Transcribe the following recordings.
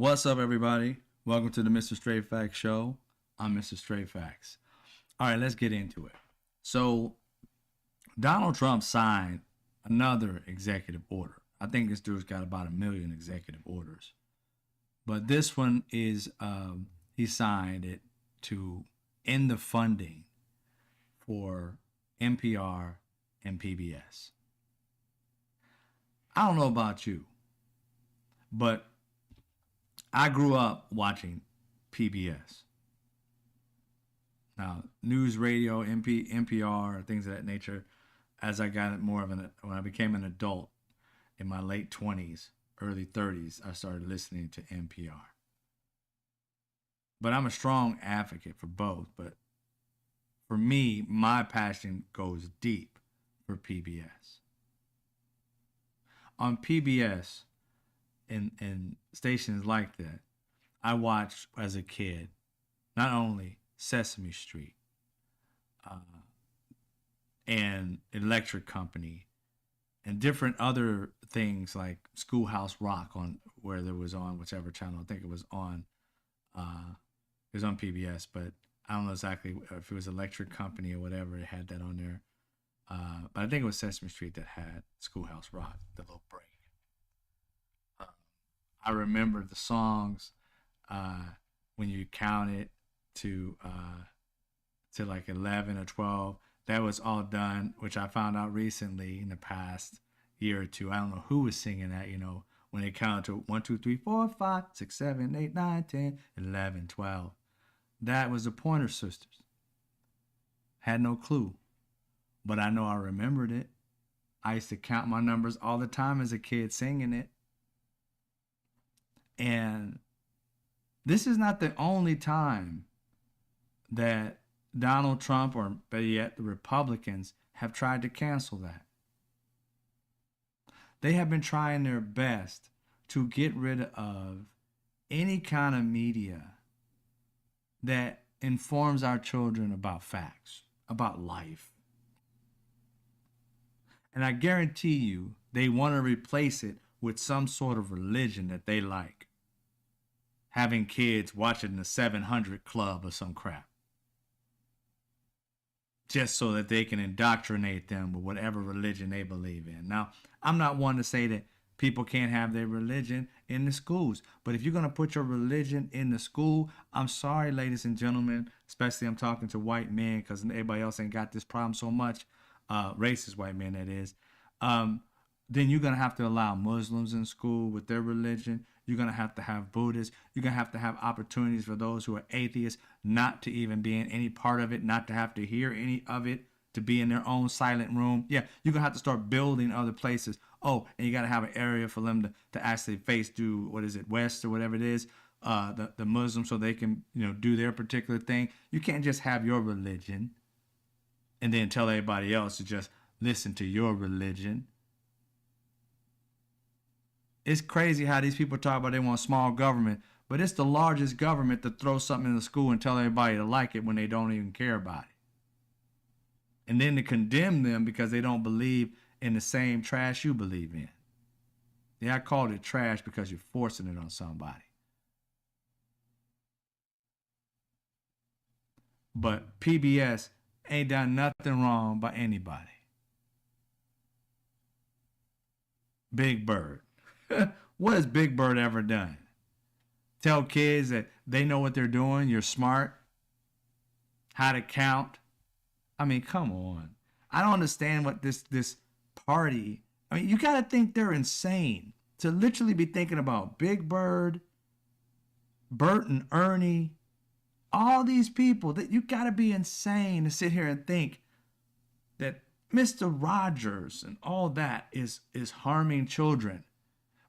What's up, everybody? Welcome to the Mr. Straight Facts Show. I'm Mr. Straight Facts. All right, let's get into it. So, Donald Trump signed another executive order. I think this dude's got about 1 million executive orders. But this one is, he signed it to end the funding for NPR and PBS. I don't know about you, but I grew up watching PBS. Now, news radio, NPR, things of that nature, as I got more of when I became an adult in my late 20s, early 30s, I started listening to NPR. But I'm a strong advocate for both. But for me, my passion goes deep for PBS. On PBS, and stations like that, I watched as a kid not only Sesame Street and Electric Company and different other things like Schoolhouse Rock on where there was on whichever channel. I think it was on PBS, but I don't know exactly if it was Electric Company or whatever. It had that on there, but I think it was Sesame Street that had Schoolhouse Rock, the little break. I remember the songs when you count it to like 11 or 12. That was all done, which I found out recently in the past year or two. I don't know who was singing that, when they counted to 1, 2, 3, 4, 5, 6, 7, 8, 9, 10, 11, 12. That was the Pointer Sisters. Had no clue, but I know I remembered it. I used to count my numbers all the time as a kid singing it. And this is not the only time that Donald Trump, or better yet, the Republicans, have tried to cancel that. They have been trying their best to get rid of any kind of media that informs our children about facts, about life. And I guarantee you, they want to replace it with some sort of religion that they like. Having kids watching the 700 Club or some crap. Just so that they can indoctrinate them with whatever religion they believe in. Now, I'm not one to say that people can't have their religion in the schools. But if you're going to put your religion in the school, I'm sorry, ladies and gentlemen, especially I'm talking to white men because everybody else ain't got this problem so much. Racist white men, that is. Then you're going to have to allow Muslims in school with their religion. You're going to have Buddhists. You're going to have opportunities for those who are atheists not to even be in any part of it, not to have to hear any of it, to be in their own silent room. Yeah, you're going to have to start building other places. Oh, and you got to have an area for them to actually face west or whatever it is, the Muslims, so they can, do their particular thing. You can't just have your religion and then tell everybody else to just listen to your religion. It's crazy how these people talk about they want small government, but it's the largest government to throw something in the school and tell everybody to like it when they don't even care about it. And then to condemn them because they don't believe in the same trash you believe in. Yeah, I called it trash because you're forcing it on somebody. But PBS ain't done nothing wrong by anybody. Big Bird. What has Big Bird ever done? Tell kids that they know what they're doing, you're smart, how to count. I mean, come on. I don't understand what this party, you got to think they're insane to literally be thinking about Big Bird, Bert and Ernie, all these people. That you got to be insane to sit here and think that Mr. Rogers and all that is harming children.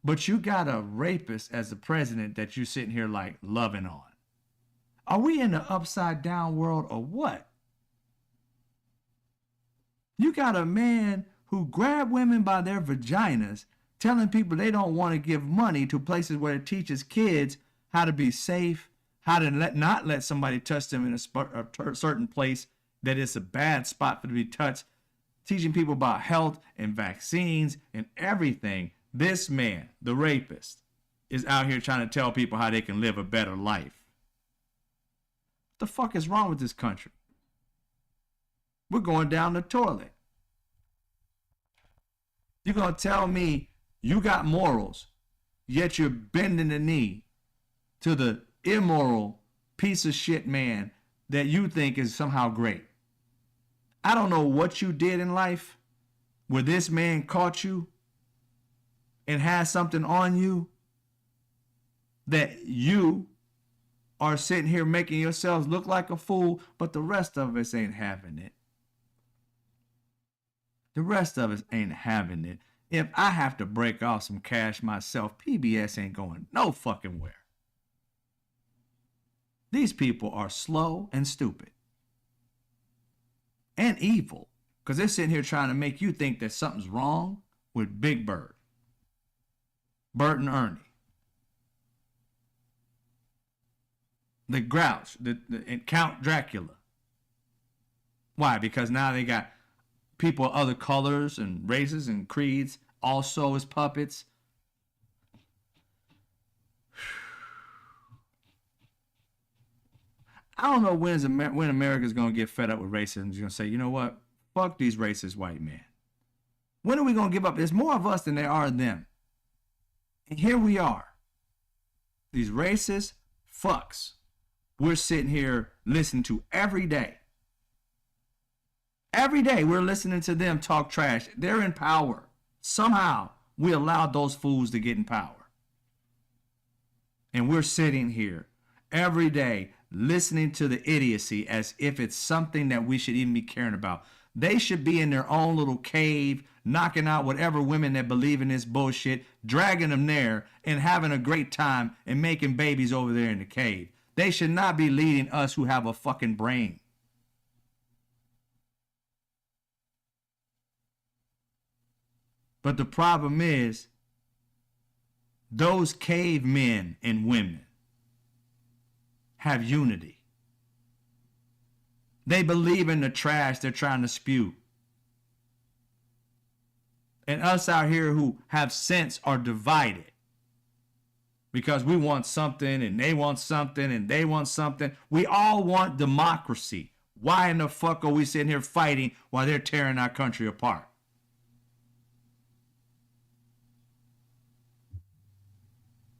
But you got a rapist as the president that you sitting here like loving on. Are we in the upside down world or what? You got a man who grabbed women by their vaginas, telling people they don't want to give money to places where it teaches kids how to be safe, how to not let somebody touch them in a certain place that it's a bad spot for to be touched, teaching people about health and vaccines and everything. This man, the rapist, is out here trying to tell people how they can live a better life. What the fuck is wrong with this country? We're going down the toilet. You're going to tell me you got morals, yet you're bending the knee to the immoral piece of shit man that you think is somehow great. I don't know what you did in life where this man caught you and has something on you that you are sitting here making yourselves look like a fool, but the rest of us ain't having it. The rest of us ain't having it. If I have to break off some cash myself, PBS ain't going no fucking where. These people are slow and stupid. And evil. Because they're sitting here trying to make you think that something's wrong with Big Bird. Bert and Ernie. The Grouch. And Count Dracula. Why? Because now they got people of other colors and races and creeds also as puppets. I don't know when America's going to get fed up with racism. It's going to say, you know what? Fuck these racist white men. When are we going to give up? There's more of us than there are of them. And here we are. These racist fucks we're sitting here listening to every day. Every day we're listening to them talk trash. They're in power. Somehow we allowed those fools to get in power. And we're sitting here every day listening to the idiocy as if it's something that we should even be caring about. They should be in their own little cave, knocking out whatever women that believe in this bullshit, dragging them there and having a great time and making babies over there in the cave. They should not be leading us who have a fucking brain. But the problem is, those cavemen and women have unity. They believe in the trash they're trying to spew. And us out here who have sense are divided. Because we want something and they want something and they want something. We all want democracy. Why in the fuck are we sitting here fighting while they're tearing our country apart?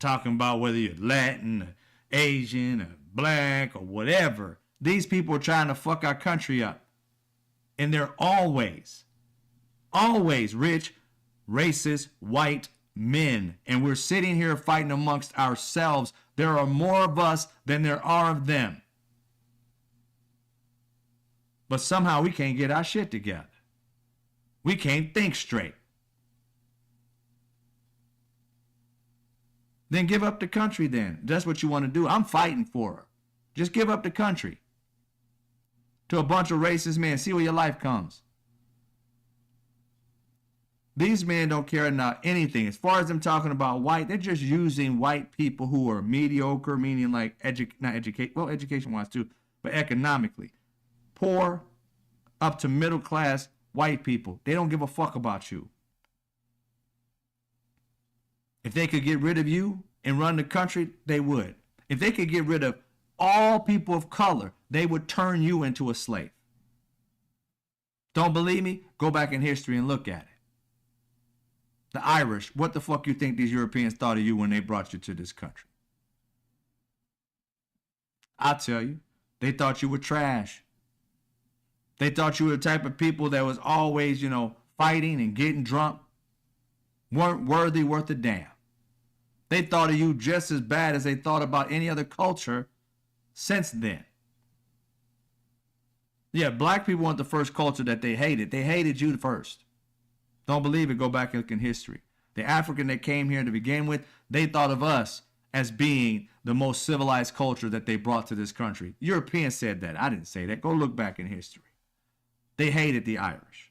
Talking about whether you're Latin, or Asian, or black, or whatever. These people are trying to fuck our country up. And they're always rich, racist, white men. And we're sitting here fighting amongst ourselves. There are more of us than there are of them. But somehow we can't get our shit together. We can't think straight. Then give up the country then. That's what you want to do. I'm fighting for her. Just give up the country to a bunch of racist men. See where your life comes. These men don't care about anything. As far as them talking about white, they're just using white people who are mediocre, meaning like education-wise too, but economically. Poor, up to middle class white people. They don't give a fuck about you. If they could get rid of you and run the country, they would. If they could get rid of all people of color, they would turn you into a slave. Don't believe me? Go back in history and look at it. The Irish, what the fuck you think these Europeans thought of you when they brought you to this country? I'll tell you, they thought you were trash. They thought you were the type of people that was always, fighting and getting drunk, weren't worth a damn. They thought of you just as bad as they thought about any other culture since then. Yeah, black people weren't the first culture that they hated. They hated you first. Don't believe it, go back and look in history. The African that came here to begin with, they thought of us as being the most civilized culture that they brought to this country. Europeans said that. I didn't say that. Go look back in history. They hated the Irish.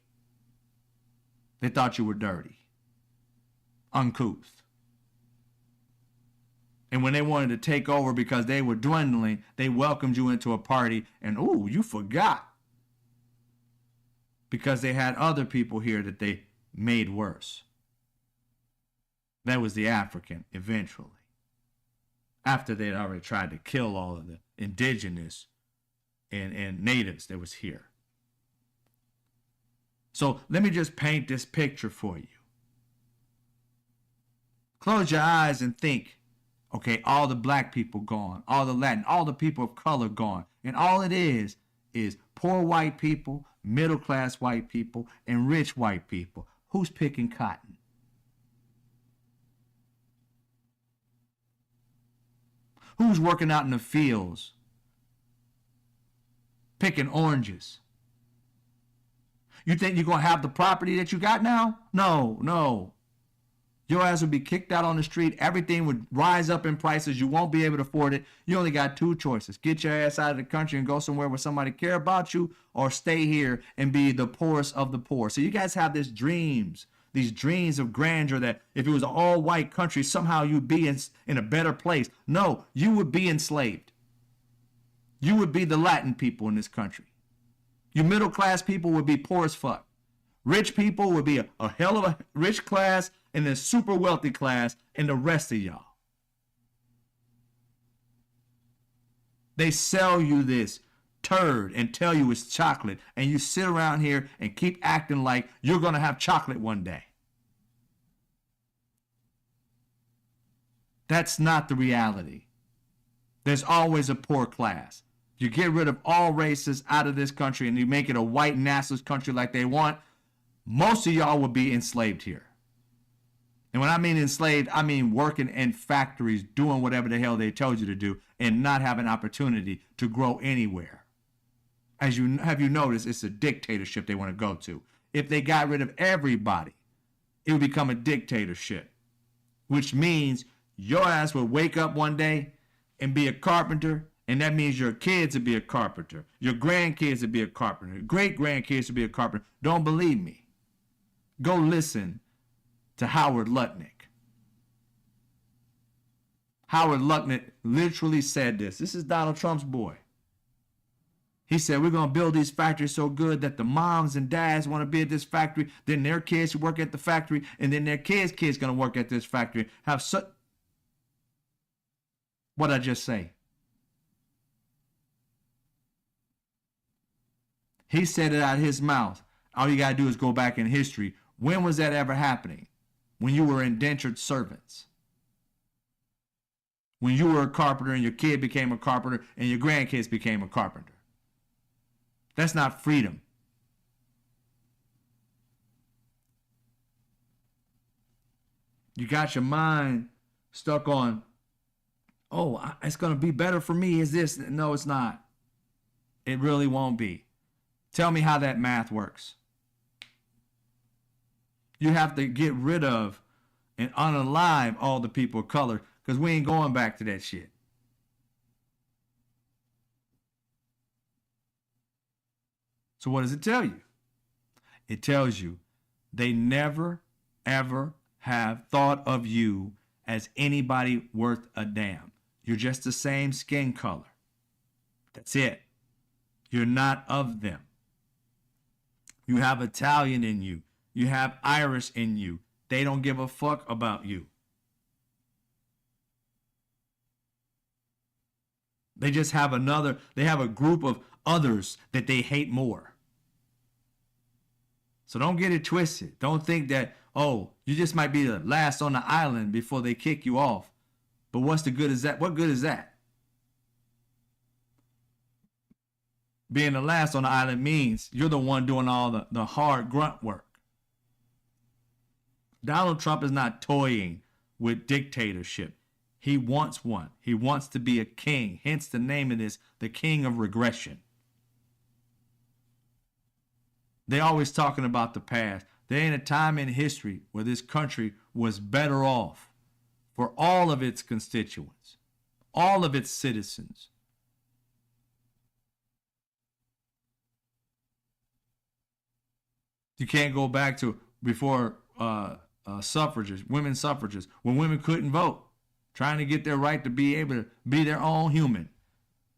They thought you were dirty, uncouth. And when they wanted to take over because they were dwindling, they welcomed you into a party and, ooh, you forgot. Because they had other people here that they made worse. That was the African eventually. after they'd already tried to kill all of the indigenous and natives that was here. So let me just paint this picture for you. Close your eyes and think, okay, all the black people gone, all the Latin, all the people of color gone. And all it is poor white people, middle class white people, and rich white people. Who's picking cotton? Who's working out in the fields, picking oranges? You think you're going to have the property that you got now? No, no. Your ass would be kicked out on the street. Everything would rise up in prices. You won't be able to afford it. You only got two choices. Get your ass out of the country and go somewhere where somebody care about you, or stay here and be the poorest of the poor. So you guys have these dreams of grandeur that if it was an all-white country, somehow you'd be in a better place. No, you would be enslaved. You would be the Latin people in this country. You middle-class people would be poor as fuck. Rich people would be a hell of a rich class, and then super wealthy class, and the rest of y'all. They sell you this turd and tell you it's chocolate, and you sit around here and keep acting like you're going to have chocolate one day. That's not the reality. There's always a poor class. You get rid of all races out of this country and you make it a white nationalist country like they want, most of y'all will be enslaved here. And when I mean enslaved, I mean working in factories, doing whatever the hell they told you to do, and not having opportunity to grow anywhere. Have you noticed it's a dictatorship they want to go to? If they got rid of everybody, it would become a dictatorship, which means your ass would wake up one day and be a carpenter, and that means your kids would be a carpenter, your grandkids would be a carpenter, great grandkids would be a carpenter. Don't believe me? Go listen to Howard Lutnick. Howard Lutnick literally said this. This is Donald Trump's boy. He said, we're going to build these factories so good that the moms and dads want to be at this factory, then their kids work at the factory, and then their kids' going to work at this factory. What'd I just say? He said it out of his mouth. All you got to do is go back in history. When was that ever happening? When you were indentured servants. When you were a carpenter and your kid became a carpenter and your grandkids became a carpenter. That's not freedom. You got your mind stuck on, oh, it's going to be better for me. Is this? No, it's not. It really won't be. Tell me how that math works. You have to get rid of and unalive all the people of color, because we ain't going back to that shit. So what does it tell you? It tells you they never, ever have thought of you as anybody worth a damn. You're just the same skin color. That's it. You're not of them. You have Italian in you. You have Irish in you. They don't give a fuck about you. They just have they have a group of others that they hate more. So don't get it twisted. Don't think that, oh, you just might be the last on the island before they kick you off. But what's the good is that? What good is that? Being the last on the island means you're the one doing all the hard grunt work. Donald Trump is not toying with dictatorship. He wants one. He wants to be a king. Hence the name of this, the king of regression. They always talking about the past. There ain't a time in history where this country was better off for all of its constituents, all of its citizens. You can't go back to before suffragists, women suffragists, when women couldn't vote, trying to get their right to be able to be their own human,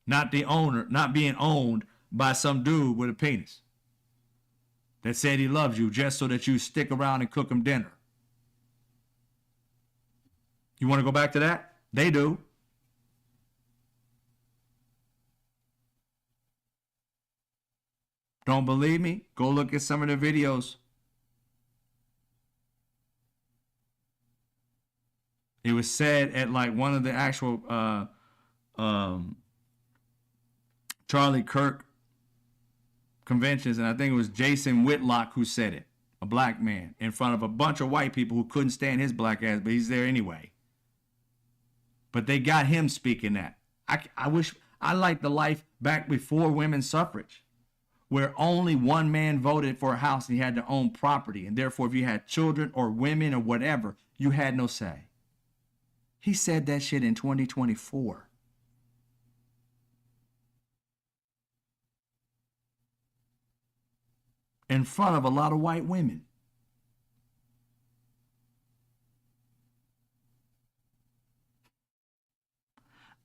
not the owner, not being owned by some dude with a penis that said he loves you just so that you stick around and cook him dinner. You want to go back to that? They do. Don't believe me? Go look at some of the videos. It was said at like one of the actual um, Charlie Kirk conventions, and I think it was Jason Whitlock who said it, a black man, in front of a bunch of white people who couldn't stand his black ass, but he's there anyway. But they got him speaking that. I wish I liked the life back before women's suffrage, where only one man voted for a house and he had to own property, and therefore if you had children or women or whatever, you had no say. He said that shit in 2024. In front of a lot of white women.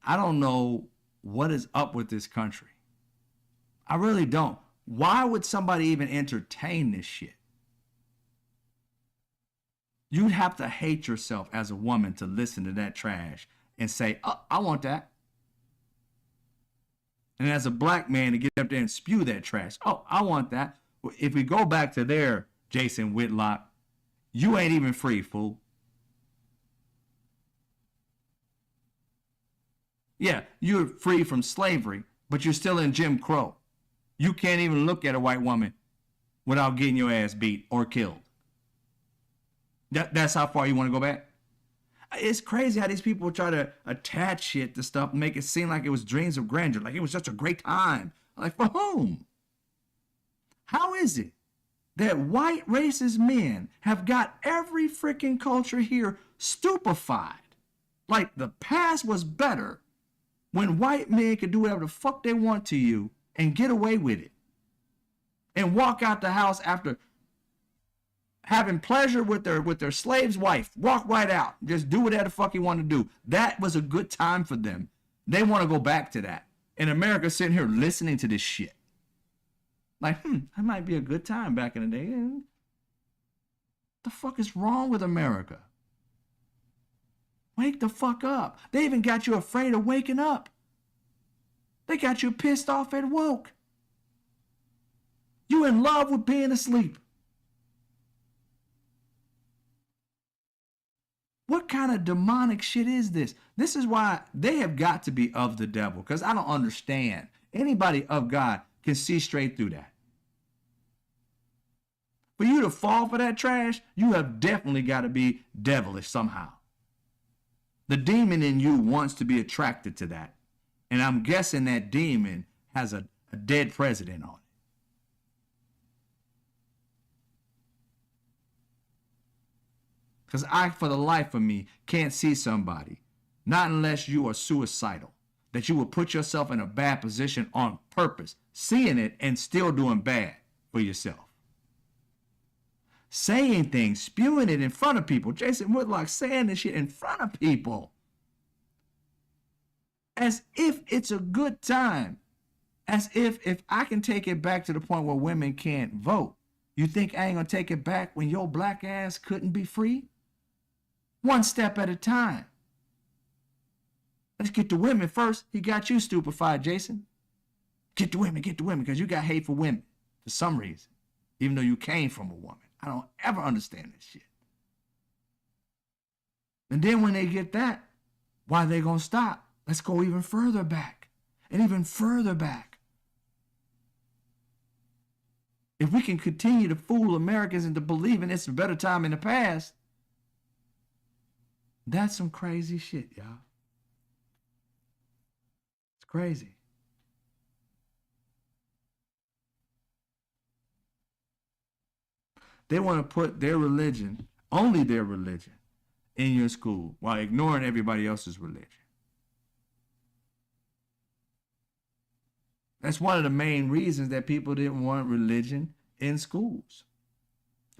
I don't know what is up with this country. I really don't. Why would somebody even entertain this shit? You'd have to hate yourself as a woman to listen to that trash and say, oh, I want that. And as a black man to get up there and spew that trash, oh, I want that. If we go back to there, Jason Whitlock, you ain't even free, fool. Yeah, you're free from slavery, but you're still in Jim Crow. You can't even look at a white woman without getting your ass beat or killed. That's how far you want to go back? It's crazy how these people try to attach shit to stuff and make it seem like it was dreams of grandeur, like it was such a great time. Like, for whom? How is it that white racist men have got every freaking culture here stupefied? Like the past was better when white men could do whatever the fuck they want to you and get away with it. And walk out the house after having pleasure with their slave's wife. Walk right out. Just do whatever the fuck you want to do. That was a good time for them. They want to go back to that. And America's sitting here listening to this shit. Like, that might be a good time back in the day. What the fuck is wrong with America? Wake the fuck up. They even got you afraid of waking up. They got you pissed off and woke. You in love with being asleep. What kind of demonic shit is this? This is why they have got to be of the devil, because I don't understand. Anybody of God can see straight through that. For you to fall for that trash, you have definitely got to be devilish somehow. The demon in you wants to be attracted to that. And I'm guessing that demon has a dead president on it. Because I, for the life of me, can't see somebody, not unless you are suicidal, that you will put yourself in a bad position on purpose, seeing it and still doing bad for yourself. Saying things, spewing it in front of people. Jason Whitlock saying this shit in front of people. As if it's a good time. As if I can take it back to the point where women can't vote, you think I ain't gonna take it back when your black ass couldn't be free? One step at a time. Let's get the women first. He got you stupefied, Jason. Get the women, because you got hate for women for some reason, even though you came from a woman. I don't ever understand this shit. And then when they get that, why are they gonna stop? Let's go even further back and even further back. If we can continue to fool Americans into believing it's a better time in the past, that's some crazy shit, y'all. It's crazy. They want to put their religion, only their religion, in your school while ignoring everybody else's religion. That's one of the main reasons that people didn't want religion in schools.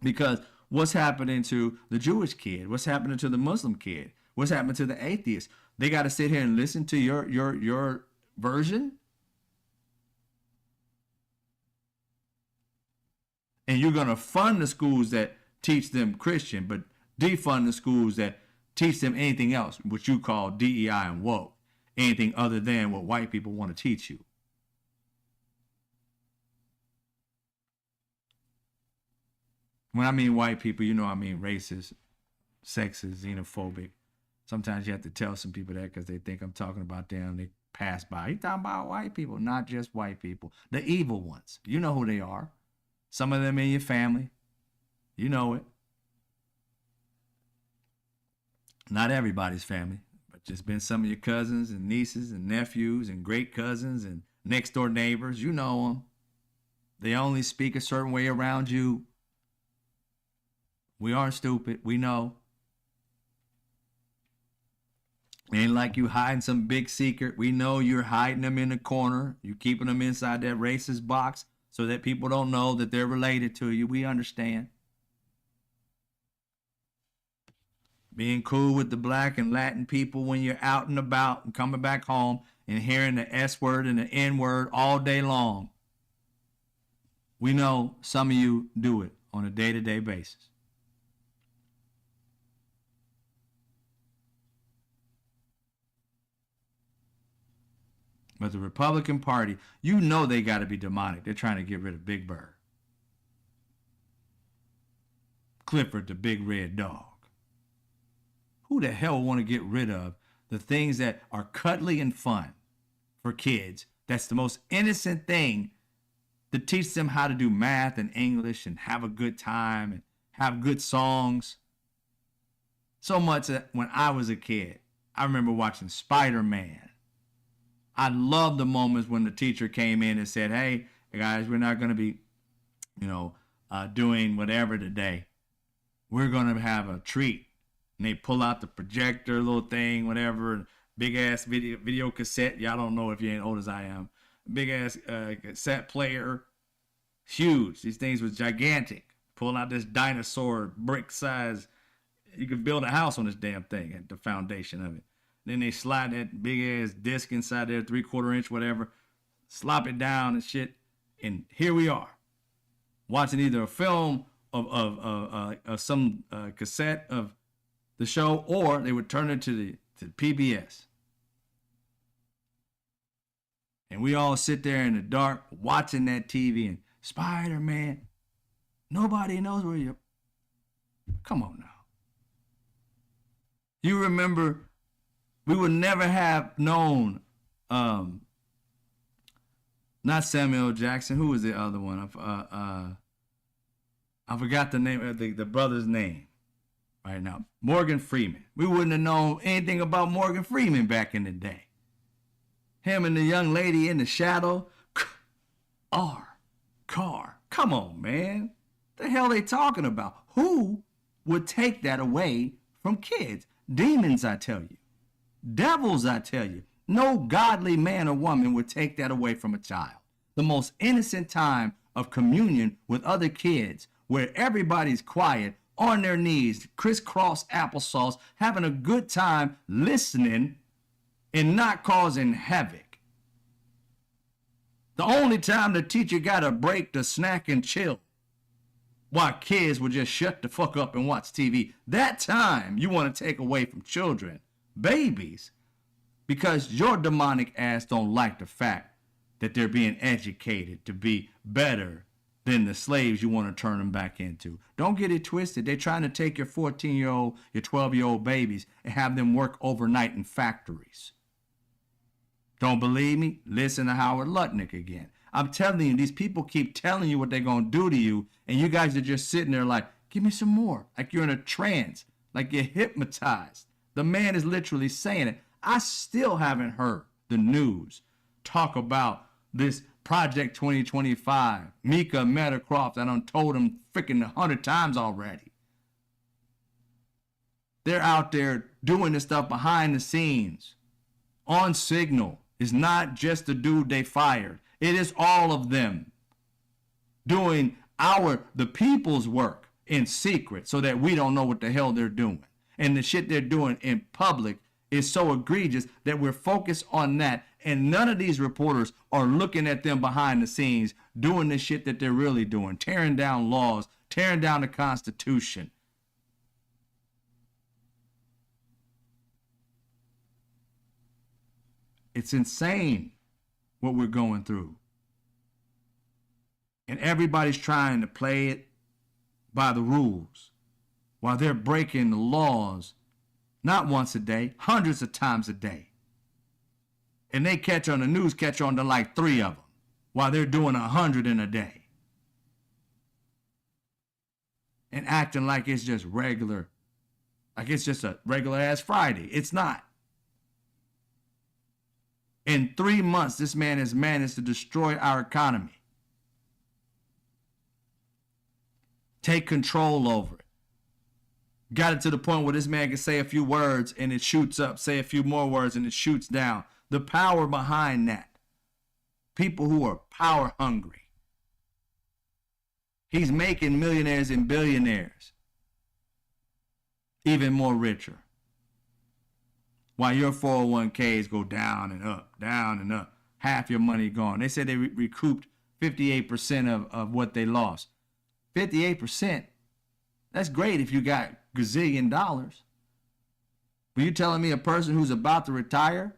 Because what's happening to the Jewish kid? What's happening to the Muslim kid? What's happening to the atheist? They got to sit here and listen to your version? And you're going to fund the schools that teach them Christian, but defund the schools that teach them anything else, which you call DEI and woke, anything other than what white people want to teach you. When I mean white people, you know I mean racist, sexist, xenophobic. Sometimes you have to tell some people that because they think I'm talking about them. They pass by. He's talking about white people, not just white people. The evil ones. You know who they are. Some of them in your family. You know it. Not everybody's family, but just been some of your cousins and nieces and nephews and great cousins and next door neighbors. You know them. They only speak a certain way around you. We aren't stupid. We know. Ain't like you hiding some big secret. We know you're hiding them in the corner. You keeping them inside that racist box so that people don't know that they're related to you. We understand. Being cool with the black and Latin people when you're out and about and coming back home and hearing the S word and the N word all day long. We know some of you do it on a day-to-day basis. But the Republican Party, you know they got to be demonic. They're trying to get rid of Big Bird. Clifford the big red dog. Who the hell want to get rid of the things that are cuddly and fun for kids? That's the most innocent thing to teach them how to do math and English and have a good time and have good songs. So much that when I was a kid, I remember watching Spider-Man. I loved the moments when the teacher came in and said, hey, guys, we're not going to be, doing whatever today. We're going to have a treat. And they pull out the projector, little thing, whatever, big ass video cassette. Y'all don't know if you ain't old as I am. Big ass cassette player. Huge. These things was gigantic. Pulling out this dinosaur brick size. You could build a house on this damn thing at the foundation of it. Then they slide that big ass disc inside there, 3/4 inch, whatever, slop it down and shit. And here we are, watching either a film of some cassette of the show, or they would turn it to PBS. And we all sit there in the dark watching that TV and Spider-Man. Nobody knows where you're. Come on now. You remember, we would never have known, not Samuel Jackson. Who was the other one? I forgot the name of the brother's name right now. Morgan Freeman. We wouldn't have known anything about Morgan Freeman back in the day. Him and the young lady in the shadow. Car. Come on, man. The hell they talking about? Who would take that away from kids? Demons, I tell you. Devils, I tell you. No godly man or woman would take that away from a child. The most innocent time of communion with other kids, where everybody's quiet, on their knees, crisscross applesauce, having a good time, listening and not causing havoc. The only time the teacher got a break to snack and chill while kids would just shut the fuck up and watch TV. That time you want to take away from children, babies, because your demonic ass don't like the fact that they're being educated to be better than the slaves you want to turn them back into. Don't get it twisted. They're trying to take your 14-year-old, your 12-year-old babies and have them work overnight in factories. Don't believe me? Listen to Howard Lutnick again. I'm telling you, these people keep telling you what they're going to do to you, and you guys are just sitting there like, give me some more. Like you're in a trance, like you're hypnotized. The man is literally saying it. I still haven't heard the news talk about this Project 2025. Mika Metacroft, I done told him freaking 100 times already. They're out there doing this stuff behind the scenes. On Signal. It's not just the dude they fired. It is all of them doing the people's work in secret so that we don't know what the hell they're doing. And the shit they're doing in public is so egregious that we're focused on that. And none of these reporters are looking at them behind the scenes doing the shit that they're really doing, tearing down laws, tearing down the Constitution. It's insane what we're going through. And everybody's trying to play it by the rules while they're breaking the laws not once a day, hundreds of times a day. And they catch on the news, catch on to like 3 of them while they're doing 100 in a day. And acting like it's just regular, like it's just a regular ass Friday. It's not. In 3 months, this man has managed to destroy our economy. Take control over it. Got it to the point where this man can say a few words and it shoots up, say a few more words and it shoots down. The power behind that. People who are power hungry. He's making millionaires and billionaires even more richer. While your 401ks go down and up, down and up. Half your money gone. They said they recouped 58% of what they lost. 58%? That's great if you got gazillion dollars. But you telling me a person who's about to retire,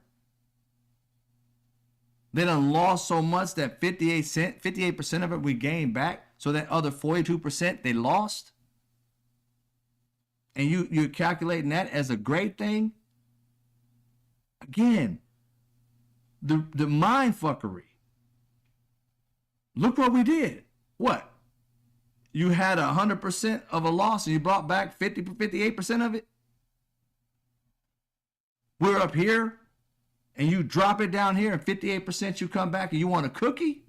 they done lost so much that 58% of it we gained back, so that other 42% they lost? And you're calculating that as a great thing? Again, the mind fuckery. Look what we did. What? You had 100% of a loss and you brought back 58% of it? We're up here and you drop it down here and 58% you come back and you want a cookie?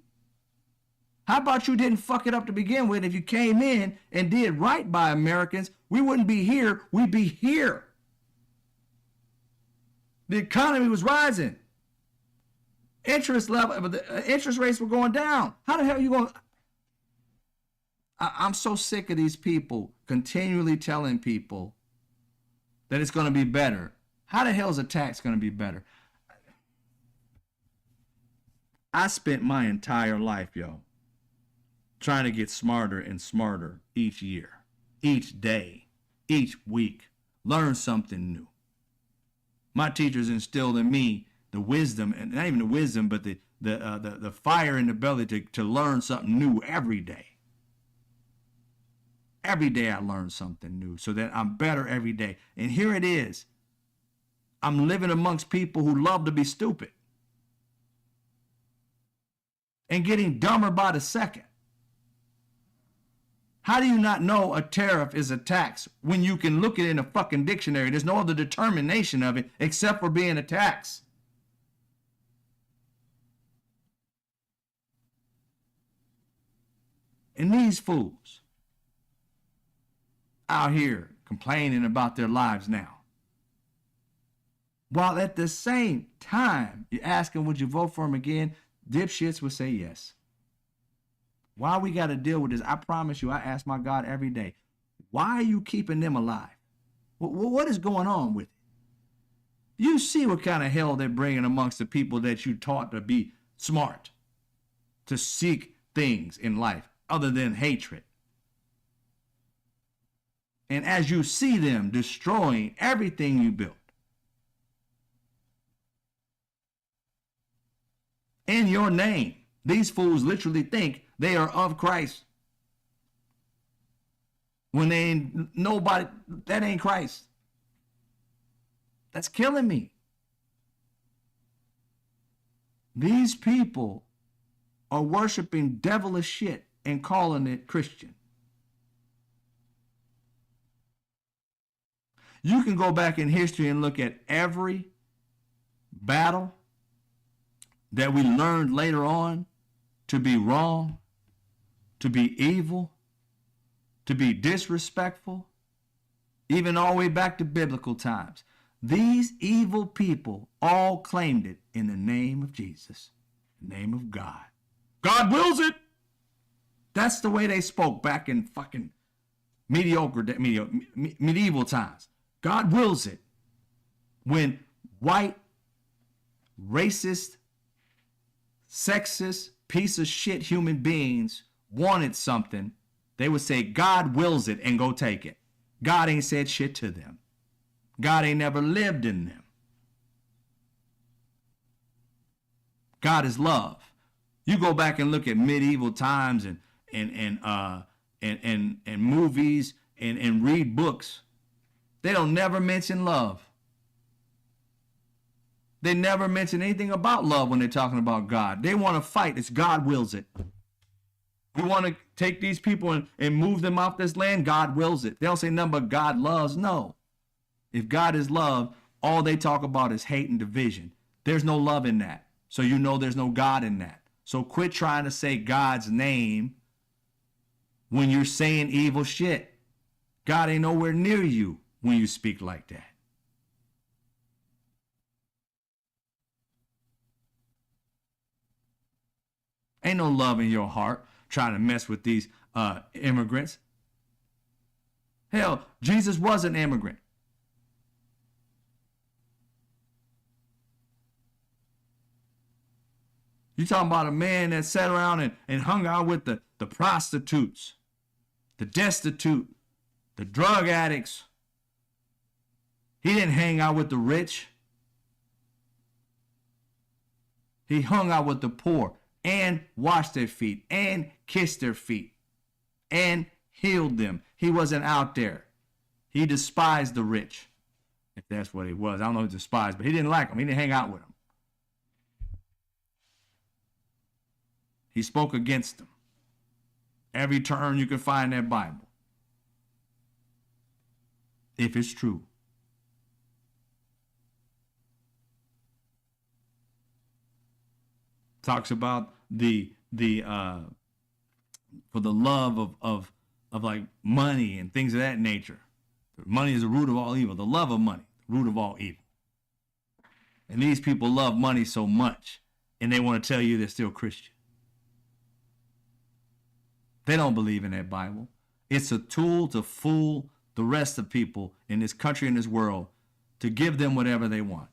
How about you didn't fuck it up to begin with? If you came in and did right by Americans, we wouldn't be here, we'd be here. The economy was rising. Interest rates were going down. How the hell are you going? I'm so sick of these people continually telling people that it's going to be better. How the hell is a tax going to be better? I spent my entire life, trying to get smarter and smarter each year, each day, each week. Learn something new. My teachers instilled in me the wisdom, and not even the wisdom, but the fire in the belly to learn something new every day. Every day I learn something new so that I'm better every day. And here it is. I'm living amongst people who love to be stupid and getting dumber by the second. How do you not know a tariff is a tax when you can look it in a fucking dictionary? There's no other determination of it except for being a tax. And these fools out here complaining about their lives now, while at the same time you're asking, would you vote for him again? Dipshits would say yes. Why we got to deal with this? I promise you, I ask my God every day, why are you keeping them alive? What is going on with it? You see what kind of hell they're bringing amongst the people that you taught to be smart, to seek things in life other than hatred. And as you see them destroying everything you built, in your name, these fools literally think they are of Christ. When they ain't nobody, that ain't Christ. That's killing me. These people are worshiping devilish shit and calling it Christian. You can go back in history and look at every battle that we learned later on to be wrong, to be evil, to be disrespectful, even all the way back to biblical times. These evil people all claimed it in the name of Jesus, the name of God. God wills it. That's the way they spoke back in fucking medieval times. God wills it. When white, racist, sexist, piece of shit human beings wanted something, they would say, God wills it, and go take it. God ain't said shit to them. God ain't never lived in them. God is love. You go back and look at medieval times and and movies and read books, they don't never mention love. They never mention anything about love when they're talking about God. They want to fight. It's God wills it. We want to take these people and move them off this land. God wills it. They don't say nothing but God loves. No. If God is love, all they talk about is hate and division. There's no love in that. So you know there's no God in that. So quit trying to say God's name when you're saying evil shit. God ain't nowhere near you when you speak like that. Ain't no love in your heart trying to mess with these immigrants. Hell, Jesus was an immigrant. You talking about a man that sat around and hung out with the prostitutes, the destitute, the drug addicts. He didn't hang out with the rich. He hung out with the poor and washed their feet and kissed their feet and healed them. He wasn't out there. He despised the rich, if that's what he was. I don't know if he despised, but he didn't like them. He didn't hang out with them. He spoke against them. Every turn you can find in that Bible. If it's true. Talks about the for the love of like money and things of that nature. Money is the root of all evil. The love of money, the root of all evil. And these people love money so much, and they want to tell you they're still Christian. They don't believe in that Bible. It's a tool to fool the rest of people in this country and this world, to give them whatever they want.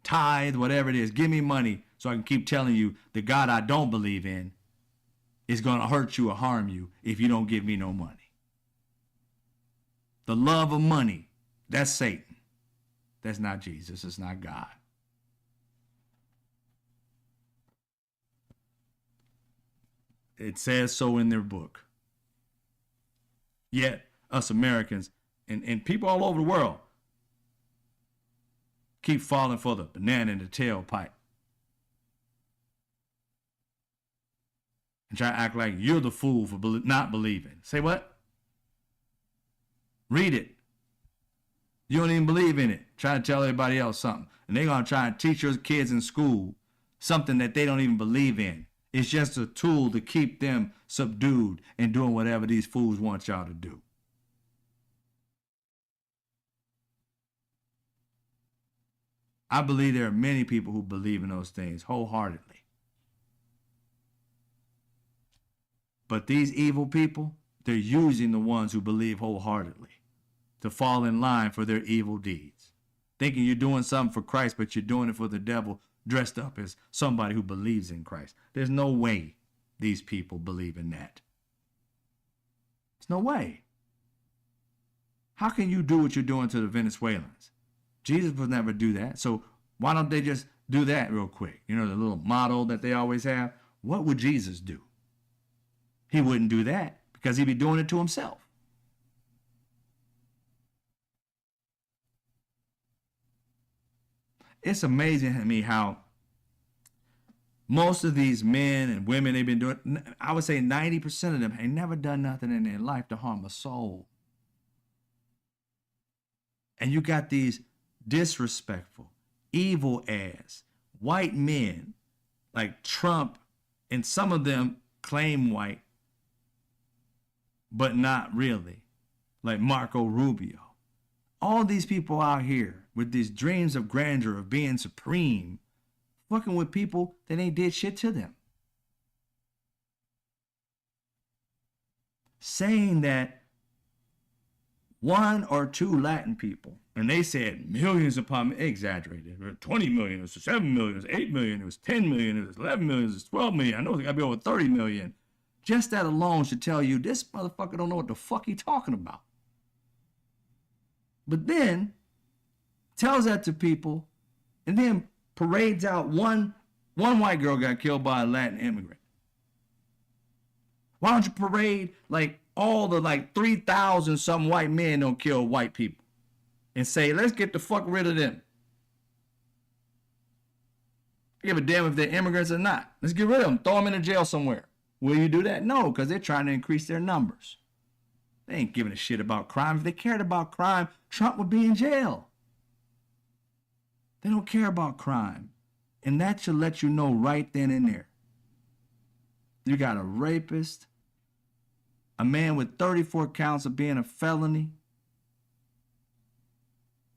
Tithe, whatever it is. Give me money so I can keep telling you the God I don't believe in is going to hurt you or harm you if you don't give me no money. The love of money, that's Satan. That's not Jesus. It's not God. It says so in their book. Yet, us Americans and people all over the world keep falling for the banana in the tailpipe. And try to act like you're the fool for not believing. Say what? Read it. You don't even believe in it. Try to tell everybody else something. And they're going to try and teach your kids in school something that they don't even believe in. It's just a tool to keep them subdued and doing whatever these fools want y'all to do. I believe there are many people who believe in those things wholeheartedly. But these evil people, they're using the ones who believe wholeheartedly to fall in line for their evil deeds. Thinking you're doing something for Christ, but you're doing it for the devil, dressed up as somebody who believes in Christ. There's no way these people believe in that. There's no way. How can you do what you're doing to the Venezuelans? Jesus would never do that. So why don't they just do that real quick? You know, the little model that they always have. What would Jesus do? He wouldn't do that because he'd be doing it to himself. It's amazing to me how most of these men and women, they've been doing, I would say 90% of them ain't never done nothing in their life to harm a soul. And you got these disrespectful, evil ass, white men like Trump, and some of them claim white, but not really, like Marco Rubio. All these people out here with these dreams of grandeur, of being supreme, fucking with people that ain't did shit to them. Saying that one or two Latin people, and they said millions upon, exaggerated, 20 million, it was 7 million, it was 8 million, it was 10 million, it was 11 million, it was 12 million, I know it's gotta be over 30 million. Just that alone should tell you this motherfucker don't know what the fuck he talking about. But then tells that to people and then parades out one white girl got killed by a Latin immigrant. Why don't you parade like all the like 3,000 some white men don't kill white people and say, let's get the fuck rid of them. Give a damn if they're immigrants or not. Let's get rid of them. Throw them in a jail somewhere. Will you do that? No, because they're trying to increase their numbers. They ain't giving a shit about crime. If they cared about crime, Trump would be in jail. They don't care about crime. And that should let you know right then and there. You got a rapist, a man with 34 counts of being a felony,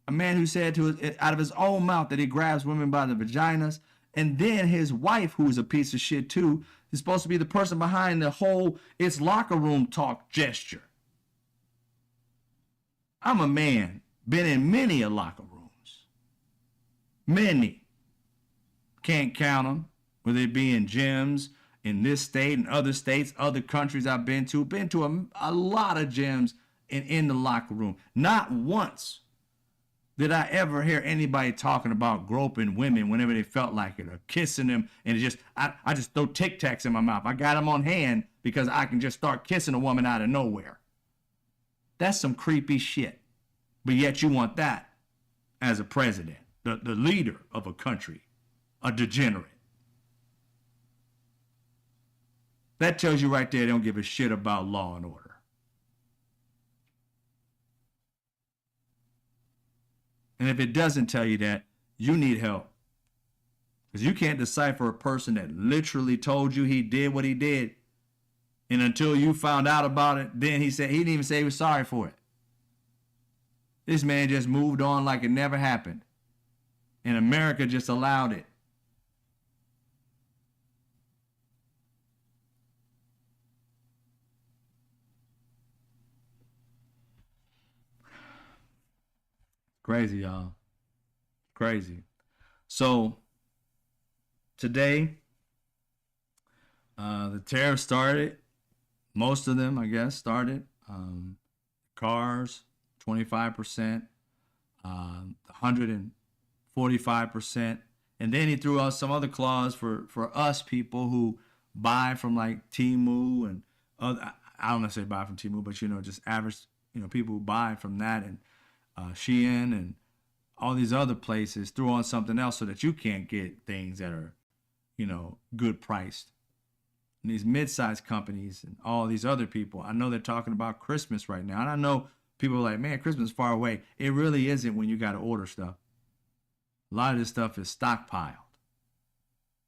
a man who said out of his own mouth that he grabs women by the vaginas, and then his wife, who's a piece of shit too, is supposed to be the person behind the whole "it's locker room talk" gesture. I'm a man, been in many a locker rooms. Many. Can't count them, whether it be in gyms, in this state and other states, other countries I've been to. Been to a lot of gyms in the locker room. Not once did I ever hear anybody talking about groping women whenever they felt like it, or kissing them, and I just throw Tic Tacs in my mouth. I got them on hand because I can just start kissing a woman out of nowhere. That's some creepy shit. But yet you want that as a president, the leader of a country, a degenerate. That tells you right there they don't give a shit about law and order. And if it doesn't tell you that, you need help. Because you can't decipher a person that literally told you he did what he did. And until you found out about it, then he didn't even say he was sorry for it. This man just moved on like it never happened. And America just allowed it. Crazy, y'all. Crazy. So today, the tariffs started. Most of them, I guess, started. Cars, 25%, 145%. And then he threw out some other clause for us people who buy from like Temu and other, I don't necessarily buy from Temu, but just average, people who buy from that and Shein and all these other places, threw on something else so that you can't get things that are, good priced. And these mid-sized companies and all these other people, I know they're talking about Christmas right now. And I know people are like, man, Christmas is far away. It really isn't when you got to order stuff. A lot of this stuff is stockpiled.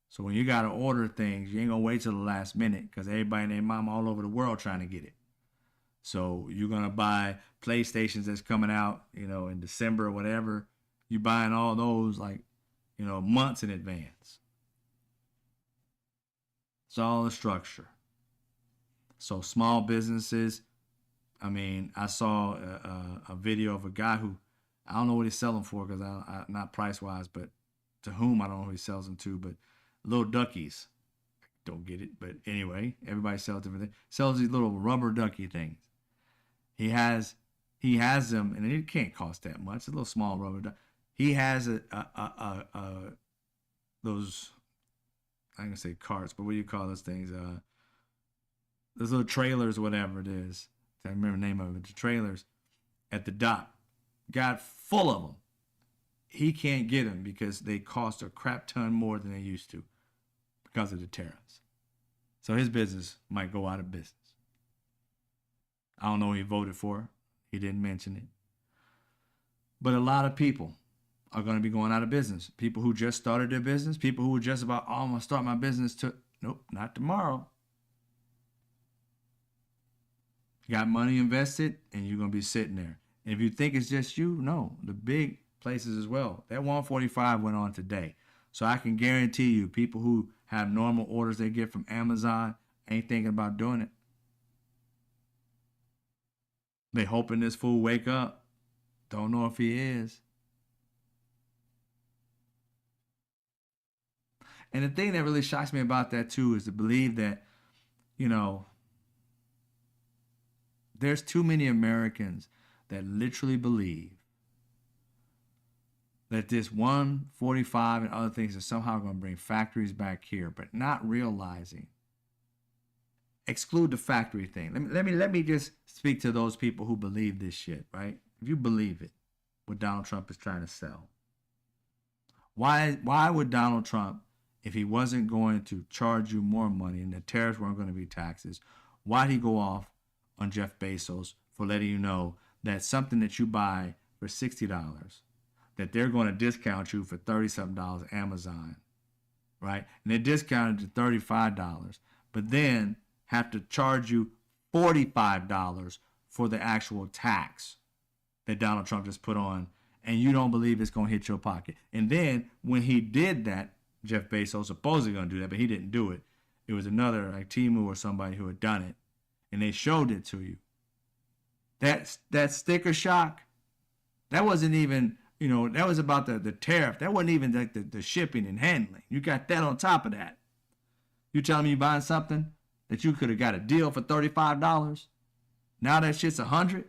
So when you got to order things, you ain't going to wait till the last minute because everybody and their mom all over the world trying to get it. So you're going to buy PlayStations that's coming out, in December or whatever. You're buying all those like, months in advance. It's all a structure. So small businesses, I saw a video of a guy who, I don't know what he's selling for because I not price-wise, but to whom I don't know who he sells them to, but little duckies. Don't get it, but anyway, everybody sells different things. Sells these little rubber ducky things. He has them, and it can't cost that much. A little small rubber duck. He has those, I'm gonna say carts, but what do you call those things? Those little trailers, whatever it is. I remember the name of it. The trailers at the dock. Got full of them. He can't get them because they cost a crap ton more than they used to because of the tariffs. So his business might go out of business. I don't know who he voted for. He didn't mention it. But a lot of people are going to be going out of business. People who just started their business, people who were just about, I'm going to start my business nope, not tomorrow. You got money invested and you're going to be sitting there. And if you think it's just you, no, the big places as well. That 145 went on today. So I can guarantee you people who have normal orders they get from Amazon ain't thinking about doing it. They hoping this fool wake up. Don't know if he is. And the thing that really shocks me about that too is to believe that, there's too many Americans that literally believe that this 145 and other things are somehow going to bring factories back here, but not realizing exclude the factory thing. Let me just speak to those people who believe this shit, right? If you believe it, what Donald Trump is trying to sell, why would Donald Trump, if he wasn't going to charge you more money and the tariffs weren't going to be taxes, why'd he go off on Jeff Bezos for letting you know that something that you buy for $60, that they're going to discount you for $30-something Amazon, right? And they discounted to $35, but then have to charge you $45 for the actual tax that Donald Trump just put on, and you don't believe it's going to hit your pocket. And then when he did that, Jeff Bezos supposedly going to do that, but he didn't do it. It was another, like Timu or somebody who had done it, and they showed it to you. That sticker shock, that wasn't even, that was about the tariff. That wasn't even like the shipping and handling. You got that on top of that. You telling me you buying something that you could have got a deal for $35? Now that shit's $100?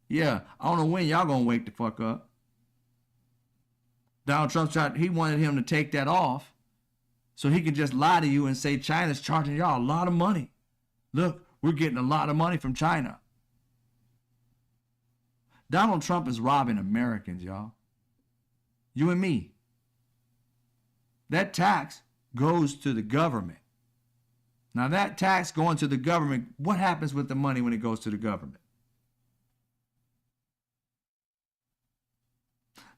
Yeah, I don't know when y'all gonna wake the fuck up. Donald Trump he wanted him to take that off so he could just lie to you and say China's charging y'all a lot of money. Look, we're getting a lot of money from China. Donald Trump is robbing Americans, y'all. You and me. That tax goes to the government. Now that tax going to the government, what happens with the money when it goes to the government?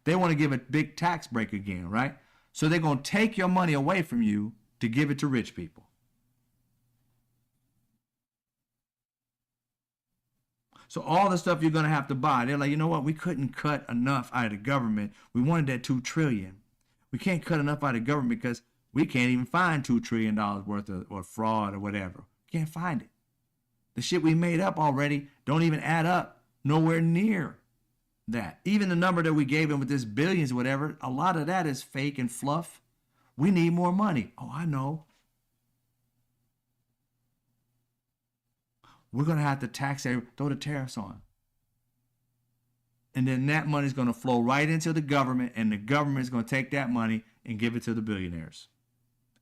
They want to give a big tax break again, right? So they're going to take your money away from you to give it to rich people. So all the stuff you're going to have to buy, they're like, you know what? We couldn't cut enough out of the government. We wanted that $2 trillion. We can't cut enough out of the government because we can't even find $2 trillion worth of fraud or whatever. Can't find it. The shit we made up already don't even add up. Nowhere near that. Even the number that we gave him with this billions or whatever, a lot of that is fake and fluff. We need more money. Oh, I know. We're going to have to throw the tariffs on. And then that money is going to flow right into the government, and the government is going to take that money and give it to the billionaires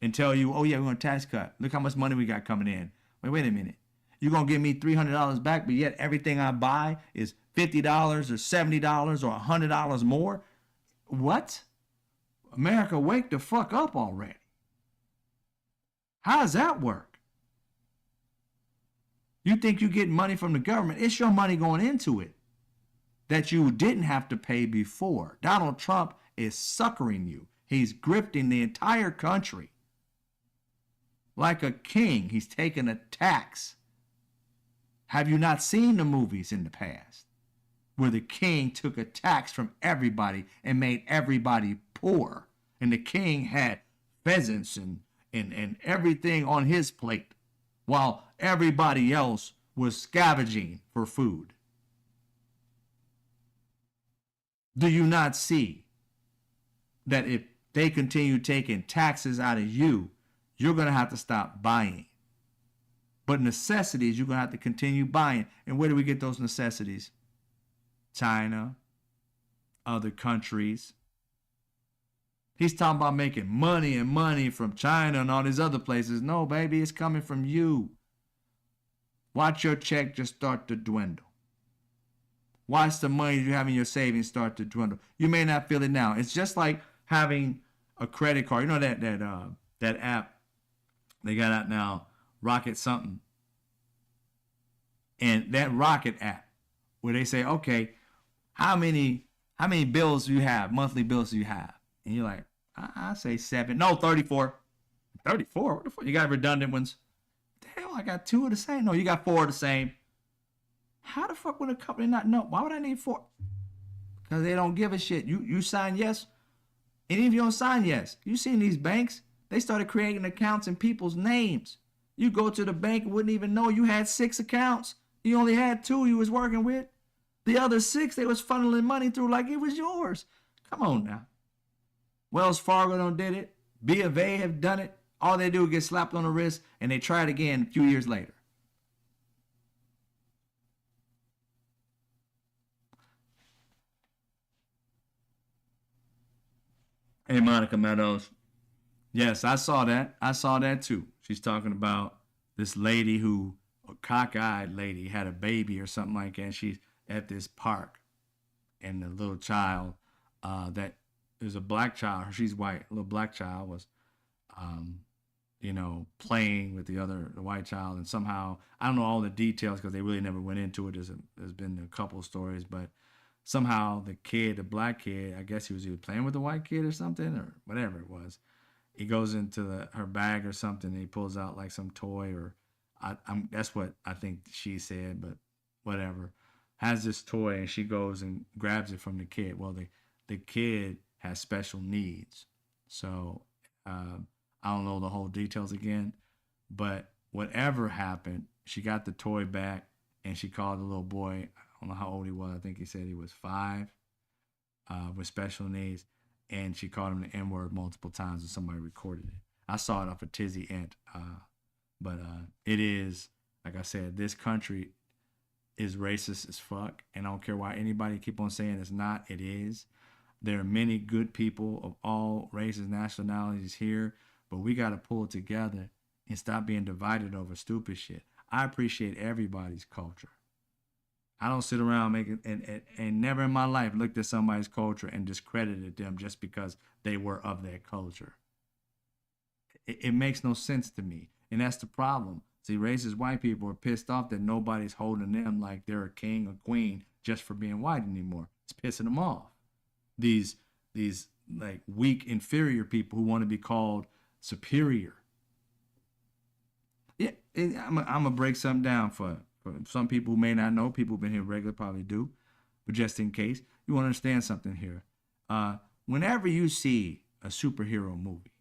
and tell you, oh, yeah, we're going to tax cut. Look how much money we got coming in. Wait a minute. You're going to give me $300 back, but yet everything I buy is $50 or $70 or $100 more? What? America, wake the fuck up already. How does that work? You think you get money from the government? It's your money going into it that you didn't have to pay before. Donald Trump is suckering you. He's grifting the entire country. Like a king, he's taking a tax. Have you not seen the movies in the past where the king took a tax from everybody and made everybody poor? And the king had pheasants and everything on his plate while everybody else was scavenging for food. Do you not see that if they continue taking taxes out of you, you're going to have to stop buying? But necessities, you're going to have to continue buying. And where do we get those necessities? China, other countries. He's talking about making money and money from China and all these other places. No, baby, it's coming from you. Watch your check just start to dwindle. Watch the money you have in your savings start to dwindle. You may not feel it now. It's just like having a credit card. You know that app they got out now, Rocket something. And that Rocket app, where they say, okay, how many bills do you have, monthly bills do you have? And you're like, I say 7. No, 34. 34? What the fuck? You got redundant ones? Hell, I got 2 of the same. No, you got 4 of the same. How the fuck would a company not know? Why would I need 4? Because they don't give a shit. You sign yes. And even if you don't sign yes, you seen these banks, they started creating accounts in people's names. You go to the bank and wouldn't even know you had 6 accounts. You only had 2 you was working with. The other 6, they was funneling money through like it was yours. Come on now. Wells Fargo done did it. B of A have done it. All they do is get slapped on the wrist and they try it again a few years later. Hey, Monica Meadows. Yes, I saw that. I saw that too. She's talking about this lady who, a cockeyed lady, had a baby or something like that. And she's at this park, and the little child, that is a black child, she's white, a little black child was, um, playing with the white child, and somehow I don't know all the details because they really never went into it. There's been a couple stories, but somehow the black kid, I guess he was either playing with the white kid or something or whatever it was. He goes into her bag or something, and he pulls out like some toy, or that's what I think she said, but whatever. Has this toy, and she goes and grabs it from the kid. Well, the kid has special needs, so I don't know the whole details again, but whatever happened, she got the toy back, and she called the little boy. I don't know how old he was. I think he said he was 5, with special needs, and she called him the N word multiple times, and somebody recorded it. I saw it off of Tizzy Ant, but it is, like I said, this country is racist as fuck, and I don't care why anybody keep on saying it's not. It is. There are many good people of all races, nationalities here, but we got to pull together and stop being divided over stupid shit. I appreciate everybody's culture. I don't sit around making and never in my life looked at somebody's culture and discredited them just because they were of that culture. It makes no sense to me, and that's the problem. See, racist white people are pissed off that nobody's holding them like they're a king or queen just for being white anymore. It's pissing them off. These like weak, inferior people who want to be called superior. Yeah, I'm gonna break something down for some people who may not know. People who've been here regular probably do, but just in case, you want to understand something here. Whenever you see a superhero movie,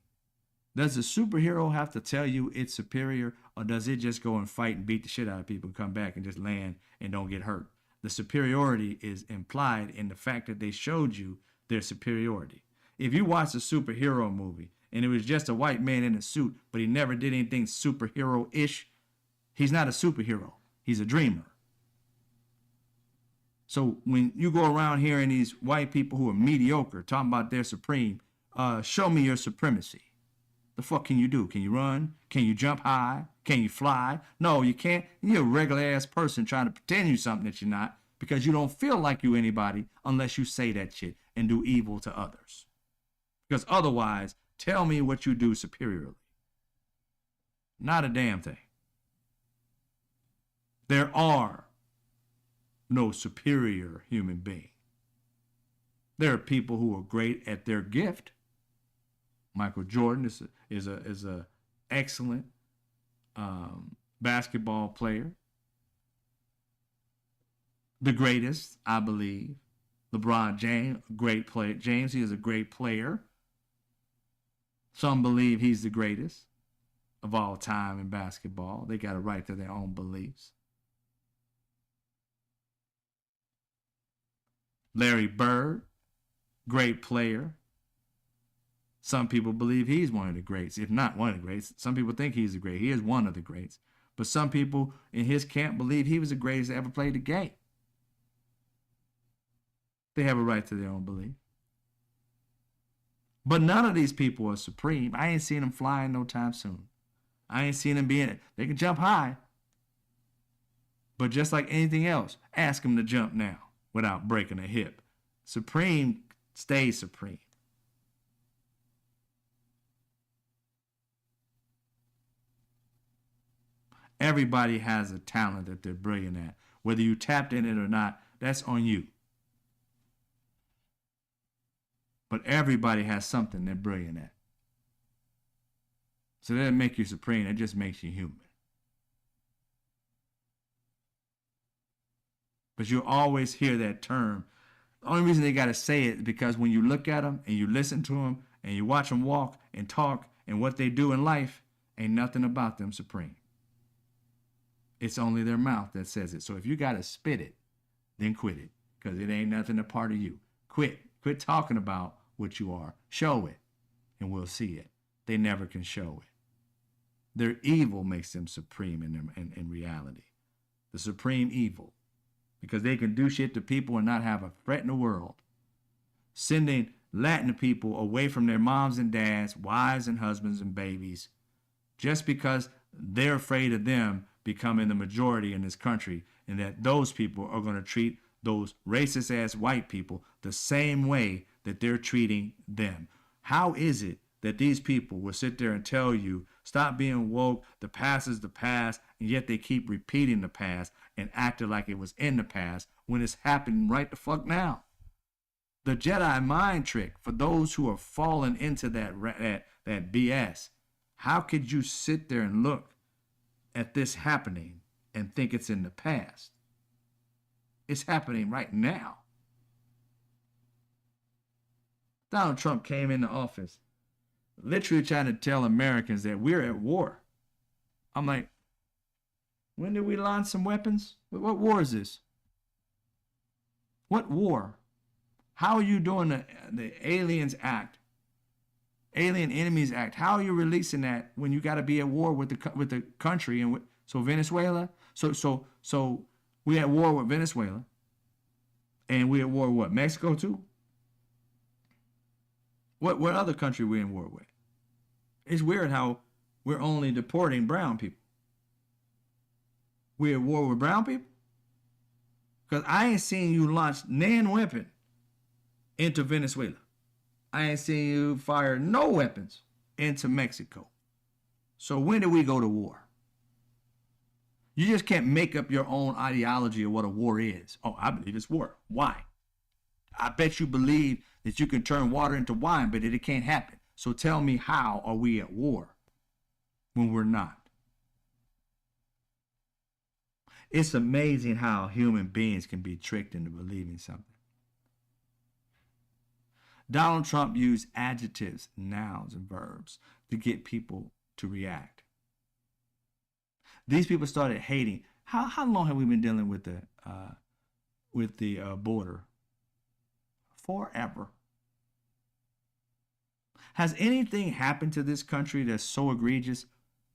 does the superhero have to tell you it's superior, or does it just go and fight and beat the shit out of people and come back and just land and don't get hurt? The superiority is implied in the fact that they showed you their superiority. If you watch a superhero movie and it was just a white man in a suit, but he never did anything superhero-ish, he's not a superhero. He's a dreamer. So when you go around hearing these white people who are mediocre talking about their supreme, show me your supremacy. The fuck can you do? Can you run? Can you jump high? Can you fly? No, you can't. You're a regular ass person trying to pretend you're something that you're not, because you don't feel like you anybody unless you say that shit and do evil to others. Because otherwise, tell me what you do superiorly. Not a damn thing. There are no superior human being. There are people who are great at their gift. Michael Jordan is a excellent basketball player. The greatest, I believe. LeBron James, great player. He is a great player. Some believe he's the greatest of all time in basketball. They got a right to their own beliefs. Larry Bird, great player. Some people believe he's one of the greats, if not one of the greats. Some people think he's the great. He is one of the greats. But some people in his camp believe he was the greatest that ever played the game. They have a right to their own belief. But none of these people are supreme. I ain't seen them flying no time soon. I ain't seen them being, they can jump high. But just like anything else, ask them to jump now without breaking a hip. Supreme stays supreme. Everybody has a talent that they're brilliant at. Whether you tapped in it or not, that's on you. But everybody has something they're brilliant at. So that doesn't make you supreme, it just makes you human. But you'll always hear that term. The only reason they got to say it is because when you look at them and you listen to them and you watch them walk and talk and what they do in life, ain't nothing about them supreme. It's only their mouth that says it. So if you got to spit it, then quit it, because it ain't nothing a part of you. Quit talking about what you are. Show it, and we'll see it. They never can show it. Their evil makes them supreme in reality. The supreme evil. Because they can do shit to people and not have a fret in the world. Sending Latin people away from their moms and dads, wives and husbands and babies, just because they're afraid of them becoming the majority in this country, and that those people are going to treat those racist ass white people the same way that they're treating them. How is it that these people will sit there and tell you, stop being woke, the past is the past, and yet they keep repeating the past and acting like it was in the past when it's happening right the fuck now? The Jedi mind trick, for those who are falling into that BS, how could you sit there and look at this happening and think it's in the past? It's happening right now. Donald Trump came into office literally trying to tell Americans that we're at war. I'm like, when did we launch some weapons? What war is this? What war? How are you doing the Aliens Act, Alien Enemies Act? How are you releasing that when you got to be at war with the country? And so Venezuela, so we at war with Venezuela, and we at war with what? Mexico too. What other country we in war with? It's weird how we're only deporting brown people. We at war with brown people? Because I ain't seen you launch nan weapon into Venezuela. I ain't seen you fire no weapons into Mexico. So when did we go to war? You just can't make up your own ideology of what a war is. Oh, I believe it's war. Why? I bet you believe that you can turn water into wine, but it can't happen. So tell me, how are we at war when we're not? It's amazing how human beings can be tricked into believing something. Donald Trump used adjectives, nouns, and verbs to get people to react. These people started hating. How long have we been dealing with the border? Forever. Has anything happened to this country that's so egregious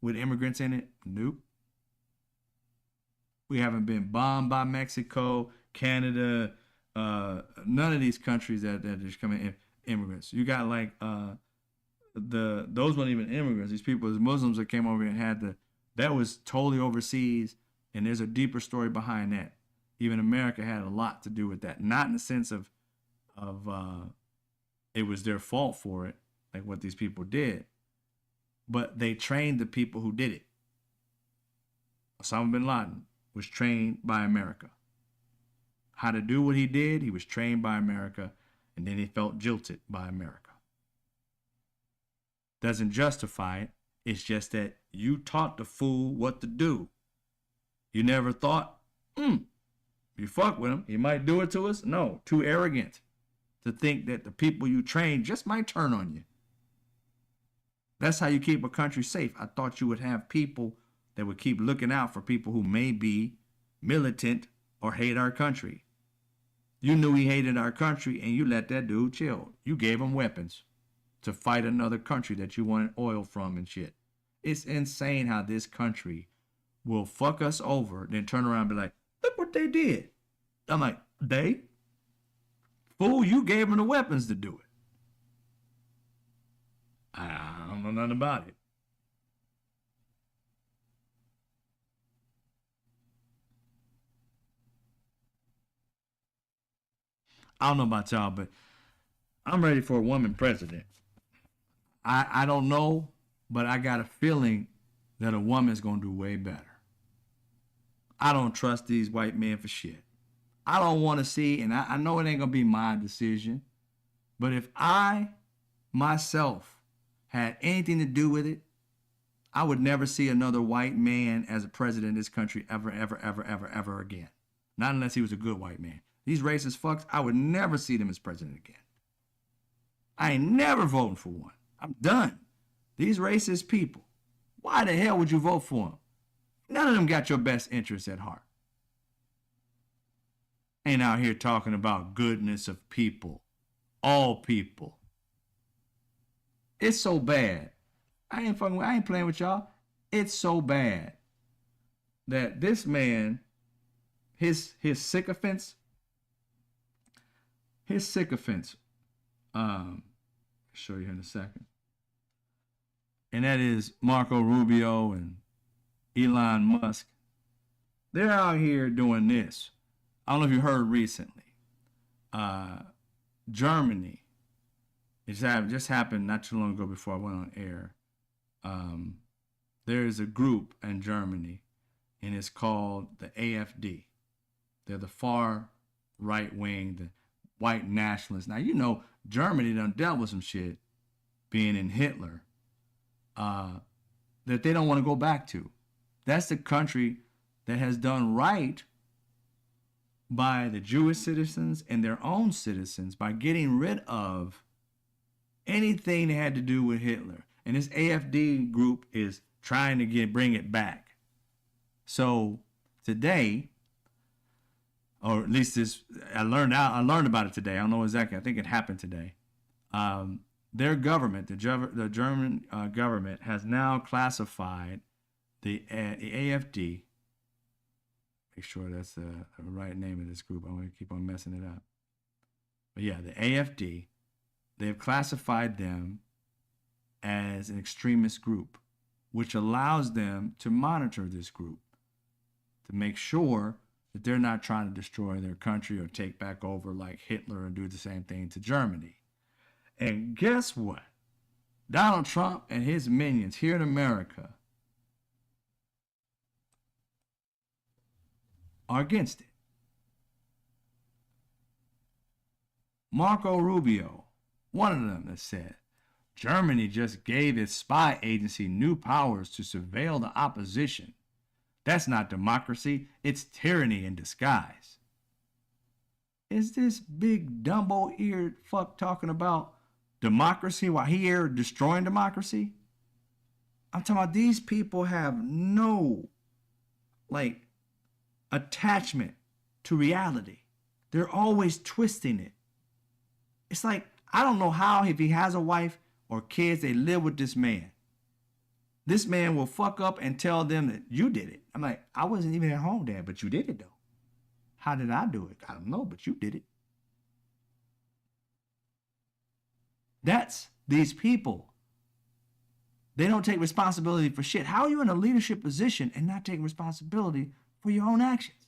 with immigrants in it? Nope. We haven't been bombed by Mexico, Canada, none of these countries that just come in immigrants. You got like those weren't even immigrants. These people, the Muslims that came over here and had that was totally overseas, and there's a deeper story behind that. Even America had a lot to do with that. Not in the sense of it was their fault for it, like what these people did, but they trained the people who did it. Osama bin Laden was trained by America. How to do what he did, he was trained by America, and then he felt jilted by America. Doesn't justify it. It's just that you taught the fool what to do. You never thought, you fuck with him, he might do it to us. No, too arrogant to think that the people you train just might turn on you. That's how you keep a country safe. I thought you would have people that would keep looking out for people who may be militant or hate our country. You knew he hated our country and you let that dude chill. You gave him weapons to fight another country that you wanted oil from and shit. It's insane how this country will fuck us over, then turn around and be like, look what they did. I'm like, they? Fool, you gave them the weapons to do it. I don't know nothing about it. I don't know about y'all, but I'm ready for a woman president. I don't know, but I got a feeling that a woman's going to do way better. I don't trust these white men for shit. I don't want to see, and I know it ain't going to be my decision, but if I myself had anything to do with it, I would never see another white man as a president of this country ever, ever, ever, ever, ever again. Not unless he was a good white man. These racist fucks, I would never see them as president again. I ain't never voting for one. I'm done. These racist people, why the hell would you vote for them? None of them got your best interests at heart. Ain't out here talking about goodness of people, all people. It's so bad. I ain't playing with y'all. It's so bad that this man, his sycophants, show you here in a second. And that is Marco Rubio and Elon Musk, they're out here doing this. I don't know if you heard recently. Uh, Germany, just happened not too long ago before I went on air. Um, there's a group in Germany, and it's called the AFD. They're the far right wing, the white nationalists. Now, you know, Germany done dealt with some shit being in Hitler that they don't want to go back to. That's the country that has done right by the Jewish citizens and their own citizens by getting rid of anything that had to do with Hitler. And this AFD group is trying to bring it back. So today, or at least this, I learned about it today. I don't know exactly. I think it happened today. Their government, the German government, has now classified the AFD. Make sure that's the right name of this group. I want to keep on messing it up. But yeah, the AFD, they have classified them as an extremist group, which allows them to monitor this group to make sure that they're not trying to destroy their country or take back over like Hitler and do the same thing to Germany. And guess what? Donald Trump and his minions here in America are against it. Marco Rubio, one of them, that said, Germany just gave its spy agency new powers to surveil the opposition. That's not democracy, it's tyranny in disguise. Is this big Dumbo-eared fuck talking about democracy while he here destroying democracy? I'm talking about these people have no, attachment to reality. They're always twisting it. It's like, I don't know how, if he has a wife or kids, they live with this man. This man will fuck up and tell them that you did it. I'm like, I wasn't even at home, Dad, but you did it though. How did I do it? I don't know, but you did it. That's these people. They don't take responsibility for shit. How are you in a leadership position and not taking responsibility for your own actions?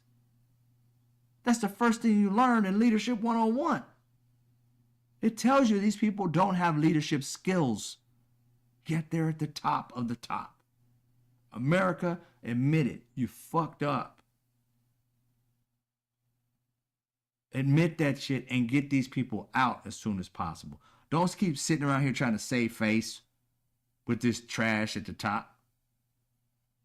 That's the first thing you learn in Leadership 101. It tells you these people don't have leadership skills, yet they're at the top of the top. America, admit it, you fucked up. Admit that shit and get these people out as soon as possible. Don't keep sitting around here trying to save face with this trash at the top.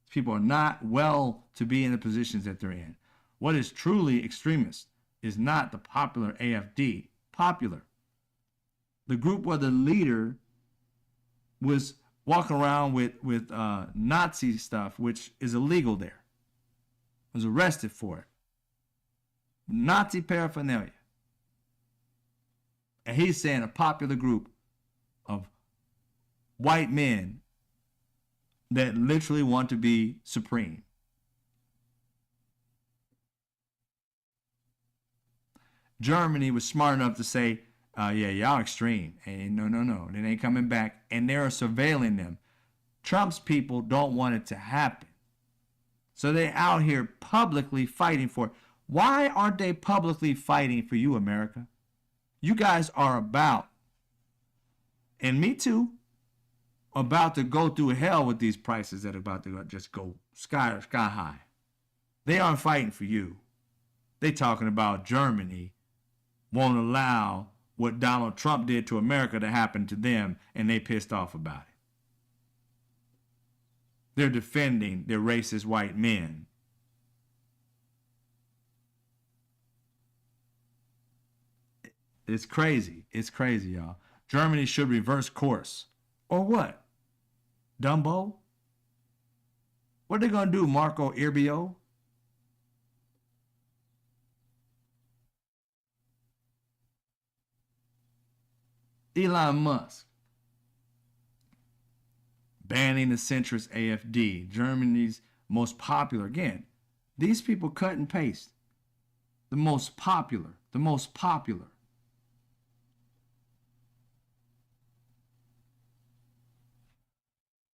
People are not well to be in the positions that they're in. What is truly extremist is not the popular AFD. Popular. The group where the leader was walking around with Nazi stuff, which is illegal there. Was arrested for it. Nazi paraphernalia. And he's saying a popular group of white men that literally want to be supreme. Germany was smart enough to say, yeah, y'all extreme. And no. They ain't coming back. And they're surveilling them. Trump's people don't want it to happen. So they're out here publicly fighting for it. Why aren't they publicly fighting for you, America? You guys are about, and me too, about to go through hell with these prices that are about to just go sky high. They aren't fighting for you. They talking about Germany won't allow what Donald Trump did to America to happen to them, and they pissed off about it. They're defending their racist white men. It's crazy. It's crazy, y'all. Germany should reverse course. Or what? Dumbo? What are they going to do, Marco Rubio? Elon Musk. Banning the centrist AFD. Germany's most popular. Again, these people cut and paste. The most popular. The most popular.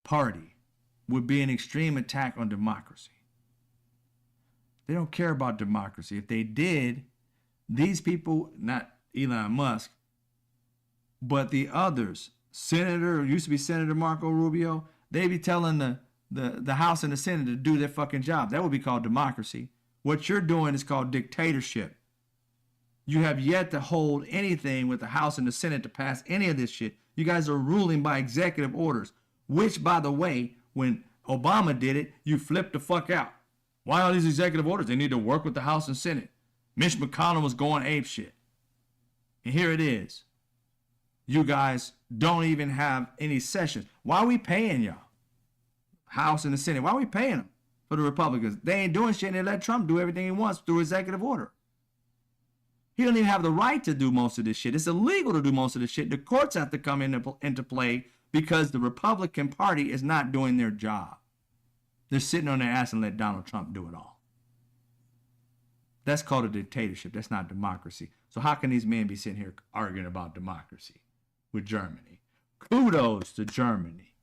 Party would be an extreme attack on democracy. They don't care about democracy. If they did, these people, not Elon Musk, but the others, used to be Senator Marco Rubio, they be telling the House and the Senate to do their fucking job. That would be called democracy. What you're doing is called dictatorship. You have yet to hold anything with the House and the Senate to pass any of this shit. You guys are ruling by executive orders, which, by the way, when Obama did it, you flipped the fuck out. Why are these executive orders? They need to work with the House and Senate. Mitch McConnell was going ape shit. And here it is. You guys don't even have any sessions. Why are we paying y'all? House and the Senate. Why are we paying them for the Republicans? They ain't doing shit and they let Trump do everything he wants through executive order. He don't even have the right to do most of this shit. It's illegal to do most of this shit. The courts have to come into play because the Republican Party is not doing their job. They're sitting on their ass and let Donald Trump do it all. That's called a dictatorship. That's not democracy. So how can these men be sitting here arguing about democracy with Germany? Kudos to Germany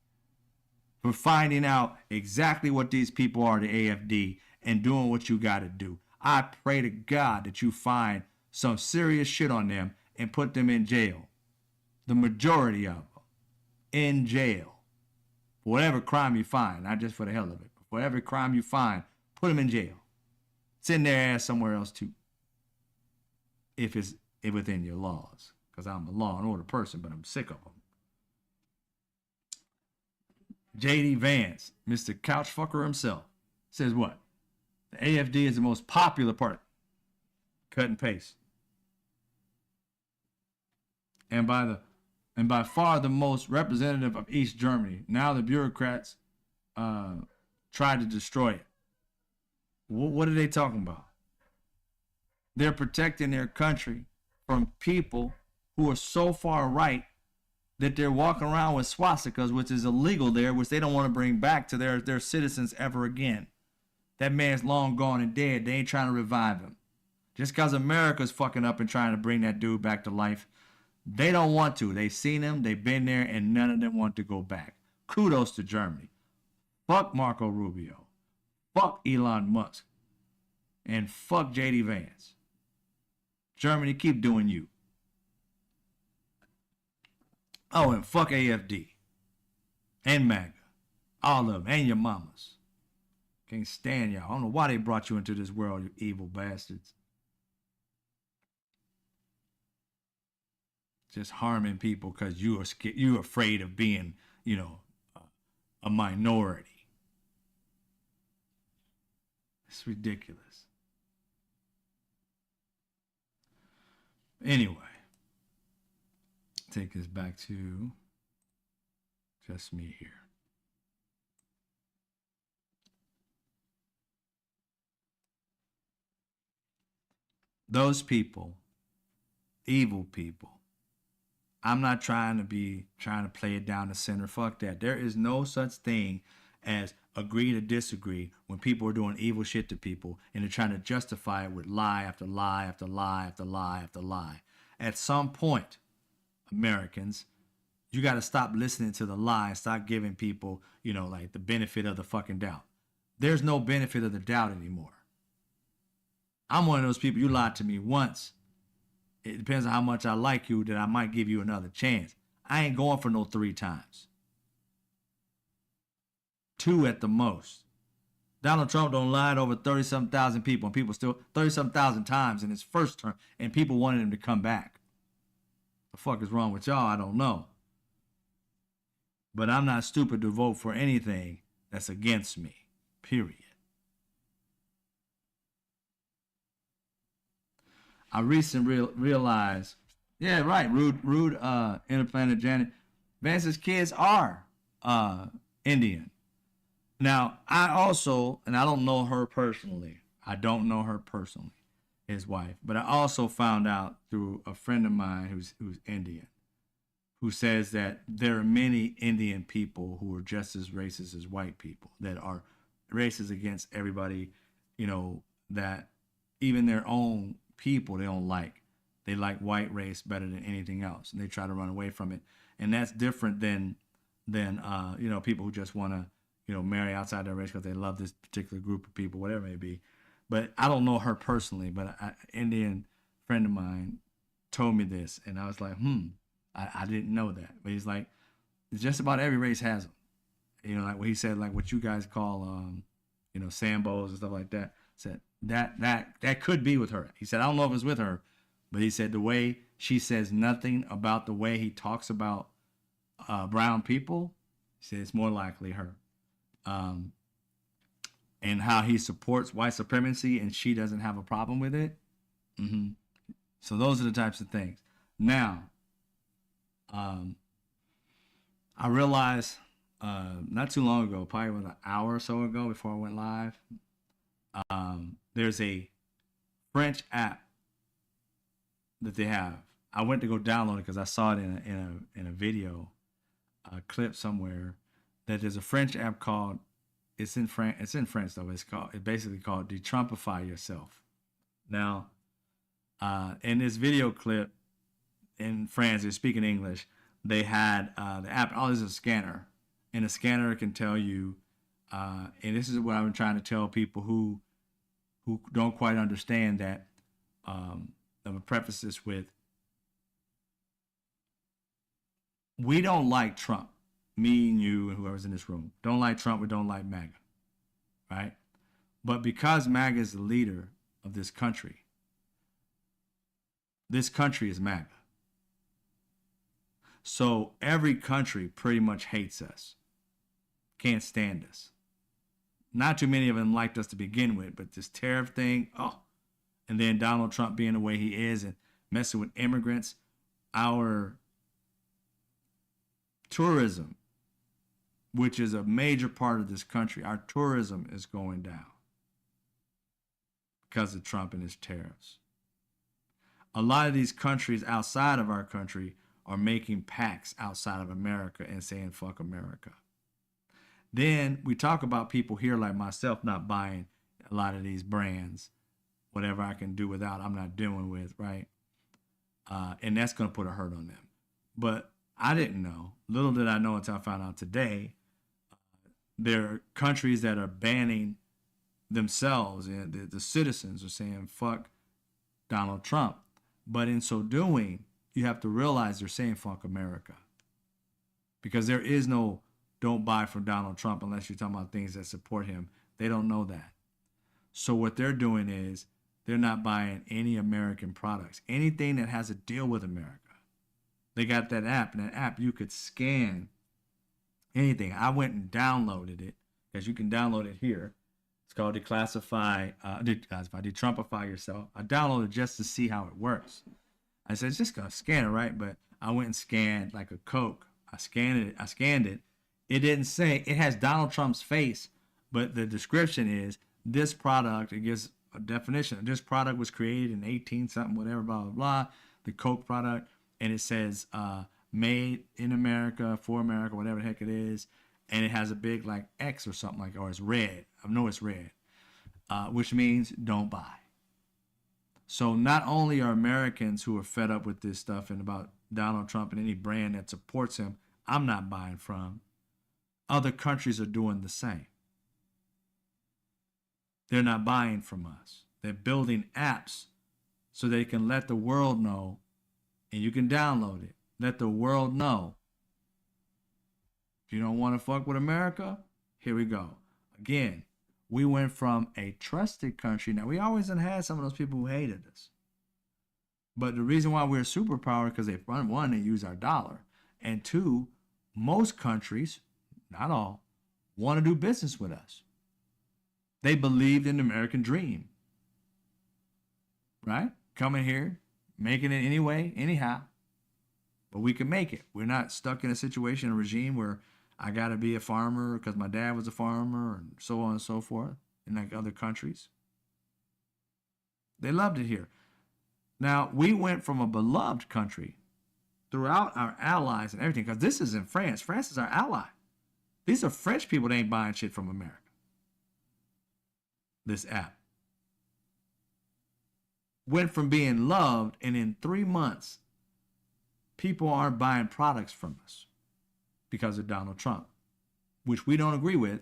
for finding out exactly what these people are, the AFD, and doing what you got to do. I pray to God that you find some serious shit on them and put them in jail. The majority of them in jail. For whatever crime you find, not just for the hell of it. For every crime you find, put them in jail. Send their ass somewhere else too. If it's within your laws. Because I'm a law and order person, but I'm sick of them. J.D. Vance, Mr. Couchfucker himself, says what? The AFD is the most popular party. Cut and paste. And by far the most representative of East Germany. Now the bureaucrats tried to destroy it. What are they talking about? They're protecting their country from people who are so far right that they're walking around with swastikas, which is illegal there, which they don't want to bring back to their citizens ever again. That man's long gone and dead. They ain't trying to revive him. Just because America's fucking up and trying to bring that dude back to life, they don't want to. They've seen him, they've been there, and none of them want to go back. Kudos to Germany. Fuck Marco Rubio. Fuck Elon Musk. And fuck J.D. Vance. Germany, keep doing you. Oh, and fuck AFD. And MAGA. All of them. And your mamas. Can't stand y'all. I don't know why they brought you into this world, you evil bastards. Just harming people because you're afraid of being, a minority. It's ridiculous. Anyway, take this back to just me here. Those people, evil people, I'm not trying to play it down the center. Fuck that. There is no such thing as agree to disagree when people are doing evil shit to people and they're trying to justify it with lie after lie after lie after lie after lie. At some point, Americans, you got to stop listening to the lie and stop giving people, like the benefit of the fucking doubt. There's no benefit of the doubt anymore. I'm one of those people, you lied to me once. It depends on how much I like you that I might give you another chance. I ain't going for no 3 times. 2 at the most. Donald Trump don't lie to over 30-something thousand people, and people still 30-something thousand times in his first term, and people wanted him to come back. The fuck is wrong with y'all? I don't know. But I'm not stupid to vote for anything that's against me. Period. I recently realized, yeah, right, rude interplanet Janet. Vance's kids are Indian. Now, I also, and I don't know her personally, his wife, but I also found out through a friend of mine who's Indian, who says that there are many Indian people who are just as racist as white people, that are racist against everybody, that even their own people they don't like. They like white race better than anything else, and they try to run away from it. And that's different than people who just want to, marry outside their race because they love this particular group of people, whatever it may be. But I don't know her personally, but an Indian friend of mine told me this, and I was like, I didn't know that. But he's like, just about every race has them. Like what he said, like what you guys call, Sambos and stuff like that. Said that could be with her. He said, I don't know if it's with her, but he said the way she says nothing about the way he talks about brown people, he said it's more likely her. And how he supports white supremacy and she doesn't have a problem with it. So those are the types of things. Now, I realized not too long ago, probably about an hour or so ago before I went live, there's a French app that they have. I went to go download it because I saw it in a video, a clip somewhere, that there's a French app called, it's in French though. It's basically called Detrumpify Yourself. Now, in this video clip in France, they're speaking English. They had the app. Oh, this is a scanner, and the scanner can tell you. And this is what I've been trying to tell people who don't quite understand that. I'm gonna preface this with, we don't like Trump. Me and you and whoever's in this room don't like Trump. We don't like MAGA, right? But because MAGA is the leader of this country is MAGA. So every country pretty much hates us, can't stand us. Not too many of them liked us to begin with, but this tariff thing, and then Donald Trump being the way he is and messing with immigrants, our tourism, which is a major part of this country, our tourism is going down because of Trump and his tariffs. A lot of these countries outside of our country are making pacts outside of America and saying, fuck America. Then we talk about people here like myself not buying a lot of these brands. Whatever I can do without, I'm not doing with, right? And that's going to put a hurt on them. But I didn't know. Little did I know until I found out today. There are countries that are banning themselves, and the citizens are saying, fuck Donald Trump. But in so doing, you have to realize they're saying, fuck America. Because there is no don't buy from Donald Trump unless you're talking about things that support him. They don't know that. So what they're doing is they're not buying any American products, anything that has a deal with America. They got that app, and that app you could scan anything. I went and downloaded it, because you can download it here. It's called Detrumpify Yourself. I downloaded it just to see how it works. I said, it's just gonna scan it, right? But I went and scanned like a Coke. I scanned it. It didn't say, it has Donald Trump's face, but the description is, this product, it gives a definition. This product was created in 18 something, whatever, blah, blah, blah. The Coke product, and it says made in America, for America, whatever the heck it is. And it has a big like X or something like, or it's red. I know it's red, which means don't buy. So not only are Americans who are fed up with this stuff and about Donald Trump and any brand that supports him, I'm not buying from. Other countries are doing the same. They're not buying from us. They're building apps so they can let the world know, and you can download it. Let the world know. If you don't want to fuck with America, here we go. Again, we went from a trusted country. Now, we always had some of those people who hated us. But the reason why we're a superpower, because they, one, they use our dollar. And two, most countries, not all, want to do business with us. They believed in the American dream. Right? Coming here, making it anyway, anyhow. But we can make it. We're not stuck in a situation, a regime where I got to be a farmer because my dad was a farmer, and so on and so forth, in like other countries. They loved it here. Now, we went from a beloved country throughout our allies and everything, because this is in France. France is our ally. These are French people that ain't buying shit from America. This app went from being loved, and in 3 months, people aren't buying products from us because of Donald Trump, which we don't agree with,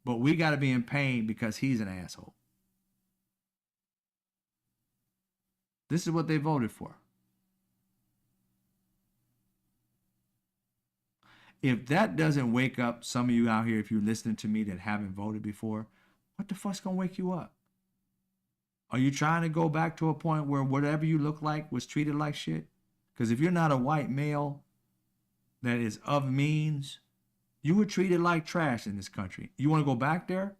But we got to be in pain because he's an asshole. This is what they voted for. If that doesn't wake up some of you out here, if you're listening to me that haven't voted before, what the fuck's going to wake you up? Are you trying to go back to a point where whatever you look like was treated like shit? Because if you're not a white male that is of means, you were treated like trash in this country. You want to go back there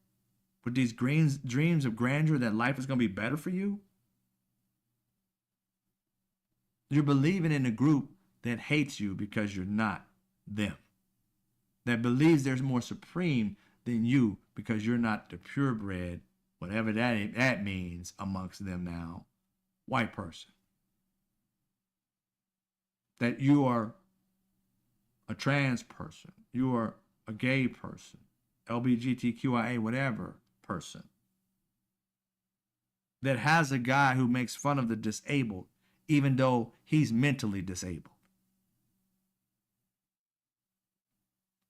with these dreams of grandeur that life is going to be better for you? You're believing in a group that hates you because you're not them. That believes there's more supreme than you because you're not the purebred, whatever that means amongst them now, white person. That you are a trans person, you are a gay person, LGBTQIA, whatever person, that has a guy who makes fun of the disabled, even though he's mentally disabled.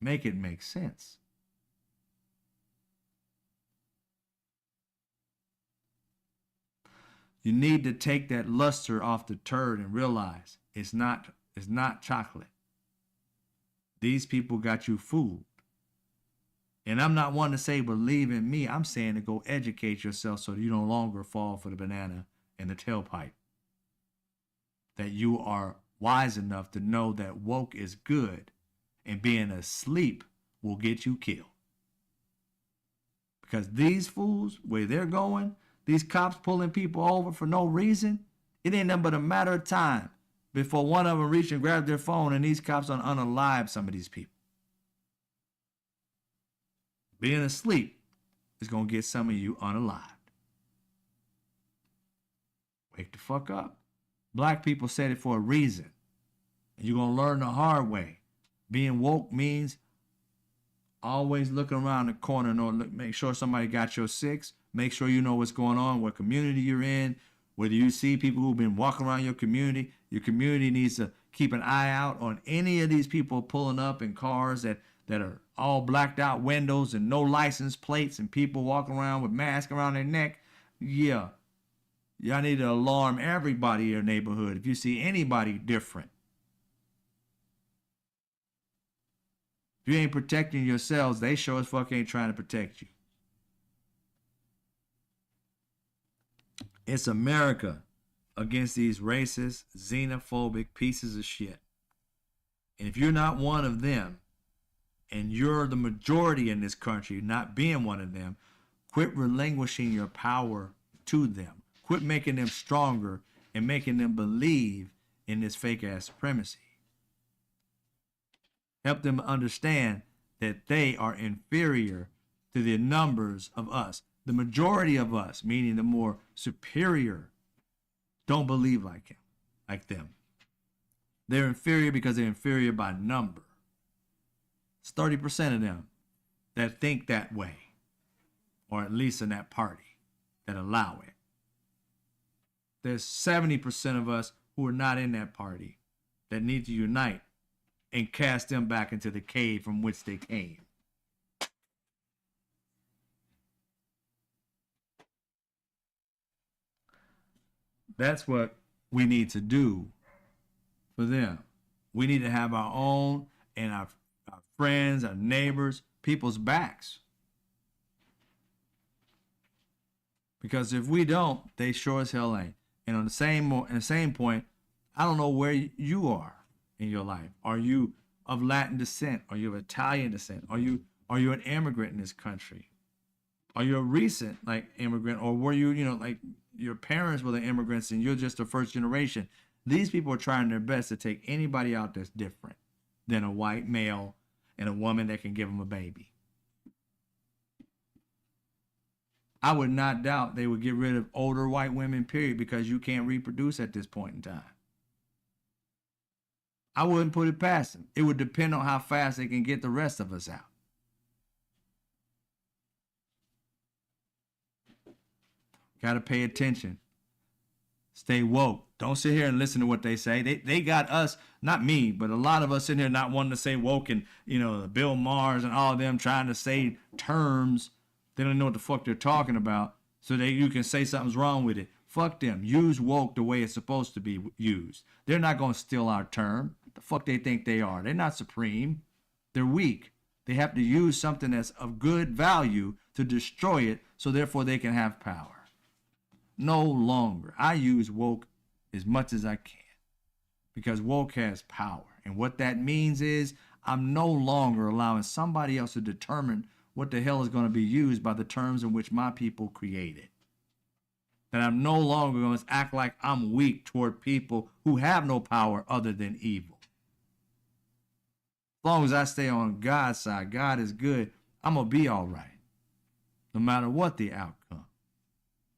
Make it make sense. You need to take that luster off the turd and realize it's not chocolate. These people got you fooled. And I'm not one to say believe in me. I'm saying to go educate yourself so that you no longer fall for the banana and the tailpipe. That you are wise enough to know that woke is good and being asleep will get you killed. Because these fools, where they're going, these cops pulling people over for no reason, it ain't nothing but a matter of time before one of them reach and grab their phone and these cops unalive some of these people. Being asleep is going to get some of you unalived. Wake the fuck up. Black people said it for a reason. And you're going to learn the hard way. Being woke means always looking around the corner and make sure somebody got your six. Make sure you know what's going on, what community you're in. Whether you see people who've been walking around your community needs to keep an eye out on any of these people pulling up in cars that are all blacked out windows and no license plates and people walking around with masks around their neck. Yeah. Y'all need to alarm everybody in your neighborhood if you see anybody different. If you ain't protecting yourselves, they sure as fuck ain't trying to protect you. It's America against these racist, xenophobic pieces of shit. And if you're not one of them, and you're the majority in this country, not being one of them, quit relinquishing your power to them. Quit making them stronger and making them believe in this fake-ass supremacy. Help them understand that they are inferior to the numbers of us. The majority of us, meaning the more superior, don't believe like them. They're inferior because they're inferior by number. It's 30% of them that think that way, or at least in that party, that allow it. There's 70% of us who are not in that party that need to unite and cast them back into the cave from which they came. That's what we need to do for them. We need to have our own and our friends, our neighbors, people's backs. Because if we don't, they sure as hell ain't. And on the same point, I don't know where you are in your life. Are you of Latin descent? Are you of Italian descent? Are you an immigrant in this country? Are you a recent immigrant, or were you like your parents were the immigrants and you're just the first generation? These people are trying their best to take anybody out that's different than a white male and a woman that can give them a baby. I would not doubt they would get rid of older white women, period, because you can't reproduce at this point in time. I wouldn't put it past them. It would depend on how fast they can get the rest of us out. Got to pay attention. Stay woke. Don't sit here and listen to what they say. They got us, not me, but a lot of us in here not wanting to say woke, and Bill Maher's and all of them trying to say terms. They don't know what the fuck they're talking about, so that you can say something's wrong with it. Fuck them. Use woke the way it's supposed to be used. They're not going to steal our term. The fuck they think they are? They're not supreme. They're weak. They have to use something that's of good value to destroy it, so therefore they can have power. No longer. I use woke as much as I can because woke has power. And what that means is I'm no longer allowing somebody else to determine what the hell is going to be used by the terms in which my people created. That I'm no longer going to act like I'm weak toward people who have no power other than evil. As long as I stay on God's side, God is good, I'm going to be all right, no matter what the outcome.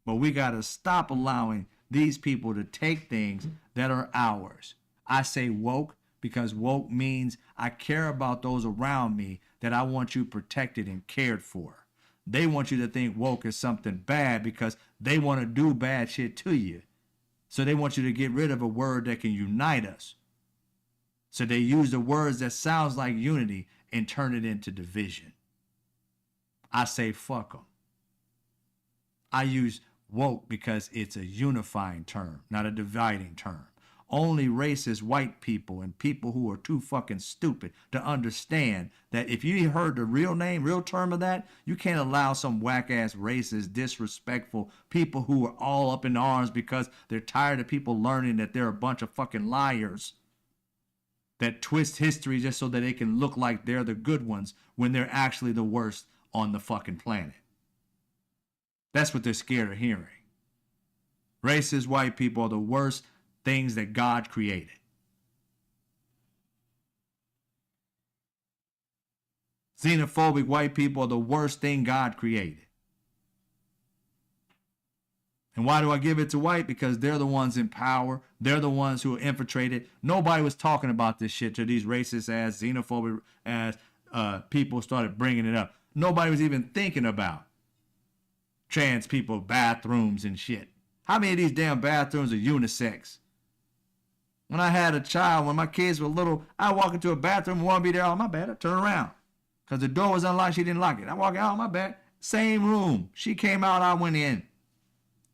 But we got to stop allowing these people to take things that are ours. I say woke because woke means I care about those around me that I want you protected and cared for. They want you to think woke is something bad because they want to do bad shit to you. So they want you to get rid of a word that can unite us. So they use the words that sounds like unity and turn it into division. I say fuck them. I use woke because it's a unifying term, not a dividing term. Only racist white people and people who are too fucking stupid to understand that if you heard the real term of that, you can't allow some whack-ass racist, disrespectful people who are all up in arms because they're tired of people learning that they're a bunch of fucking liars that twist history just so that they can look like they're the good ones when they're actually the worst on the fucking planet. That's what they're scared of hearing. Racist white people are the worst things that God created. Xenophobic white people are the worst thing God created. And why do I give it to white? Because they're the ones in power. They're the ones who are infiltrated. Nobody was talking about this shit till these racist ass, xenophobic ass people started bringing it up. Nobody was even thinking about trans people, bathrooms and shit. How many of these damn bathrooms are unisex? When I had a child, when my kids were little, I walk into a bathroom and want to be there. Oh, my bad. I turn around because the door was unlocked. She didn't lock it. I walk out. Oh, my bad. Same room. She came out. I went in.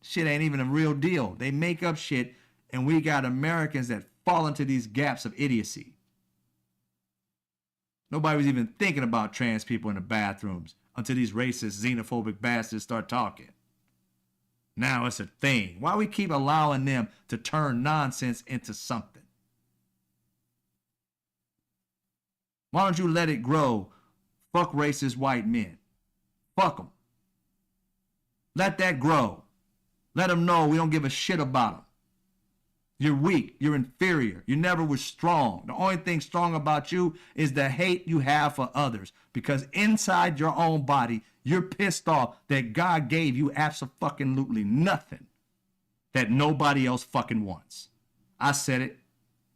Shit ain't even a real deal. They make up shit, and we got Americans that fall into these gaps of idiocy. Nobody was even thinking about trans people in the bathrooms until these racist, xenophobic bastards start talking. Now it's a thing. Why we keep allowing them to turn nonsense into something? Why don't you let it grow? Fuck racist white men. Fuck them. Let that grow. Let them know we don't give a shit about them. You're weak. You're inferior. You never were strong. The only thing strong about you is the hate you have for others. Because inside your own body, you're pissed off that God gave you absolutely nothing that nobody else fucking wants. I said it.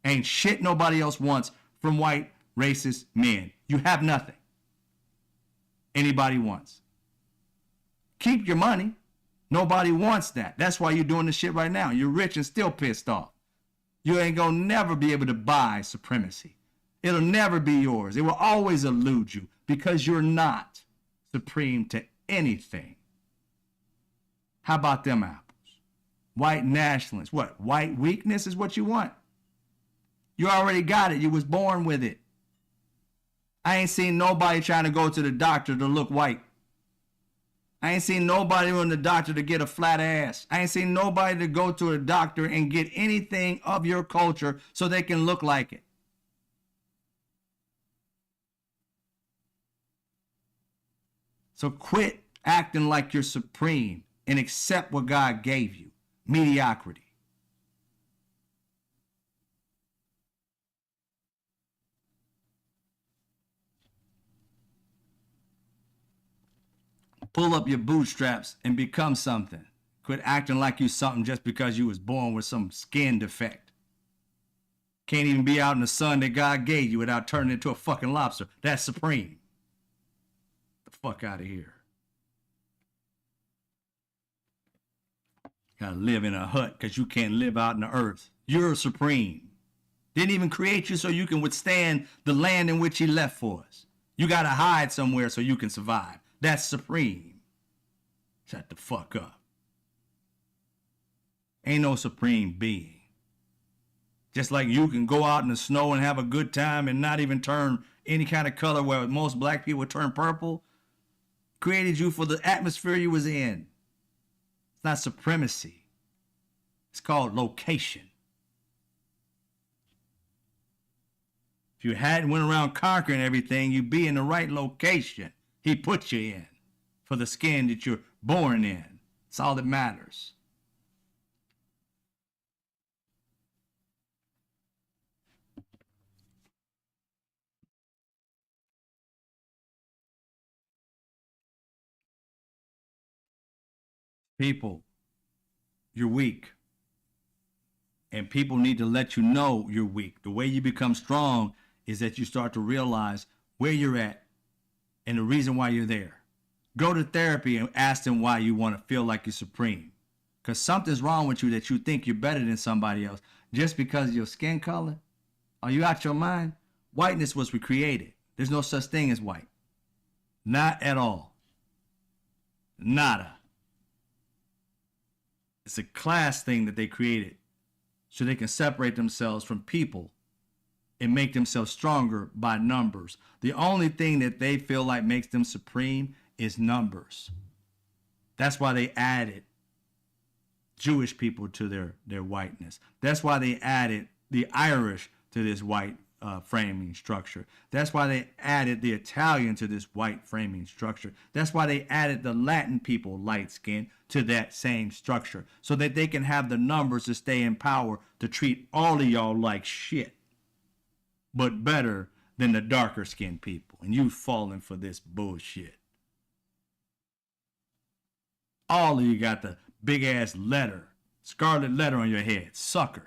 Ain't shit nobody else wants from white racist men. You have nothing anybody wants. Keep your money. Nobody wants that. That's why you're doing this shit right now. You're rich and still pissed off. You ain't gonna never be able to buy supremacy. It'll never be yours. It will always elude you because you're not supreme to anything. How about them apples? White nationalists. What? White weakness is what you want? You already got it. You was born with it. I ain't seen nobody trying to go to the doctor to look white. I ain't seen nobody going to the doctor to get a flat ass. I ain't seen nobody to go to a doctor and get anything of your culture so they can look like it. So quit acting like you're supreme and accept what God gave you. Mediocrity. Pull up your bootstraps and become something. Quit acting like you something just because you was born with some skin defect. Can't even be out in the sun that God gave you without turning into a fucking lobster. That's supreme. The fuck out of here. Gotta live in a hut because you can't live out in the earth. You're supreme. Didn't even create you so you can withstand the land in which he left for us. You gotta hide somewhere so you can survive. That's supreme. Shut the fuck up. Ain't no supreme being. Just like you can go out in the snow and have a good time and not even turn any kind of color where most black people turn purple, created you for the atmosphere you was in. It's not supremacy. It's called location. If you hadn't went around conquering everything, you'd be in the right location he put you in for the skin that you're born in. It's all that matters. People, you're weak. And people need to let you know you're weak. The way you become strong is that you start to realize where you're at and the reason why you're there. Go to therapy and ask them why you want to feel like you're supreme. Because something's wrong with you that you think you're better than somebody else just because of your skin color. Are you out your mind? Whiteness was recreated. There's no such thing as white. Not at all. Nada. It's a class thing that they created so they can separate themselves from people and make themselves stronger by numbers. The only thing that they feel like makes them supreme is numbers. That's why they added Jewish people to their whiteness. That's why they added the Irish to this white framing structure. That's why they added the Italian to this white framing structure. That's why they added the Latin people, light skin, to that same structure so that they can have the numbers to stay in power to treat all of y'all like shit, but better than the darker skinned people. And you've fallen for this bullshit. All of you got the big ass letter, scarlet letter on your head, sucker.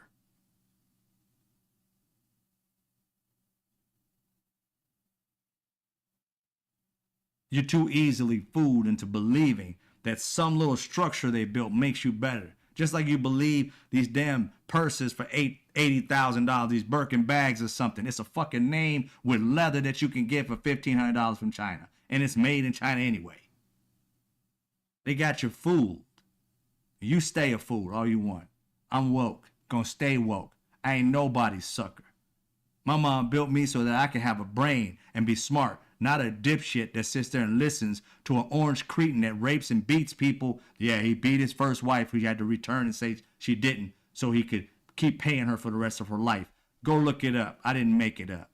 You're too easily fooled into believing that some little structure they built makes you better. Just like you believe these damn purses for $80,000, these Birkin bags or something. It's a fucking name with leather that you can get for $1,500 from China. And it's made in China anyway. They got you fooled. You stay a fool all you want. I'm woke. Gonna stay woke. I ain't nobody's sucker. My mom built me so that I can have a brain and be smart. Not a dipshit that sits there and listens to an orange cretin that rapes and beats people. Yeah, he beat his first wife who he had to return and say she didn't so he could keep paying her for the rest of her life. Go look it up. I didn't make it up.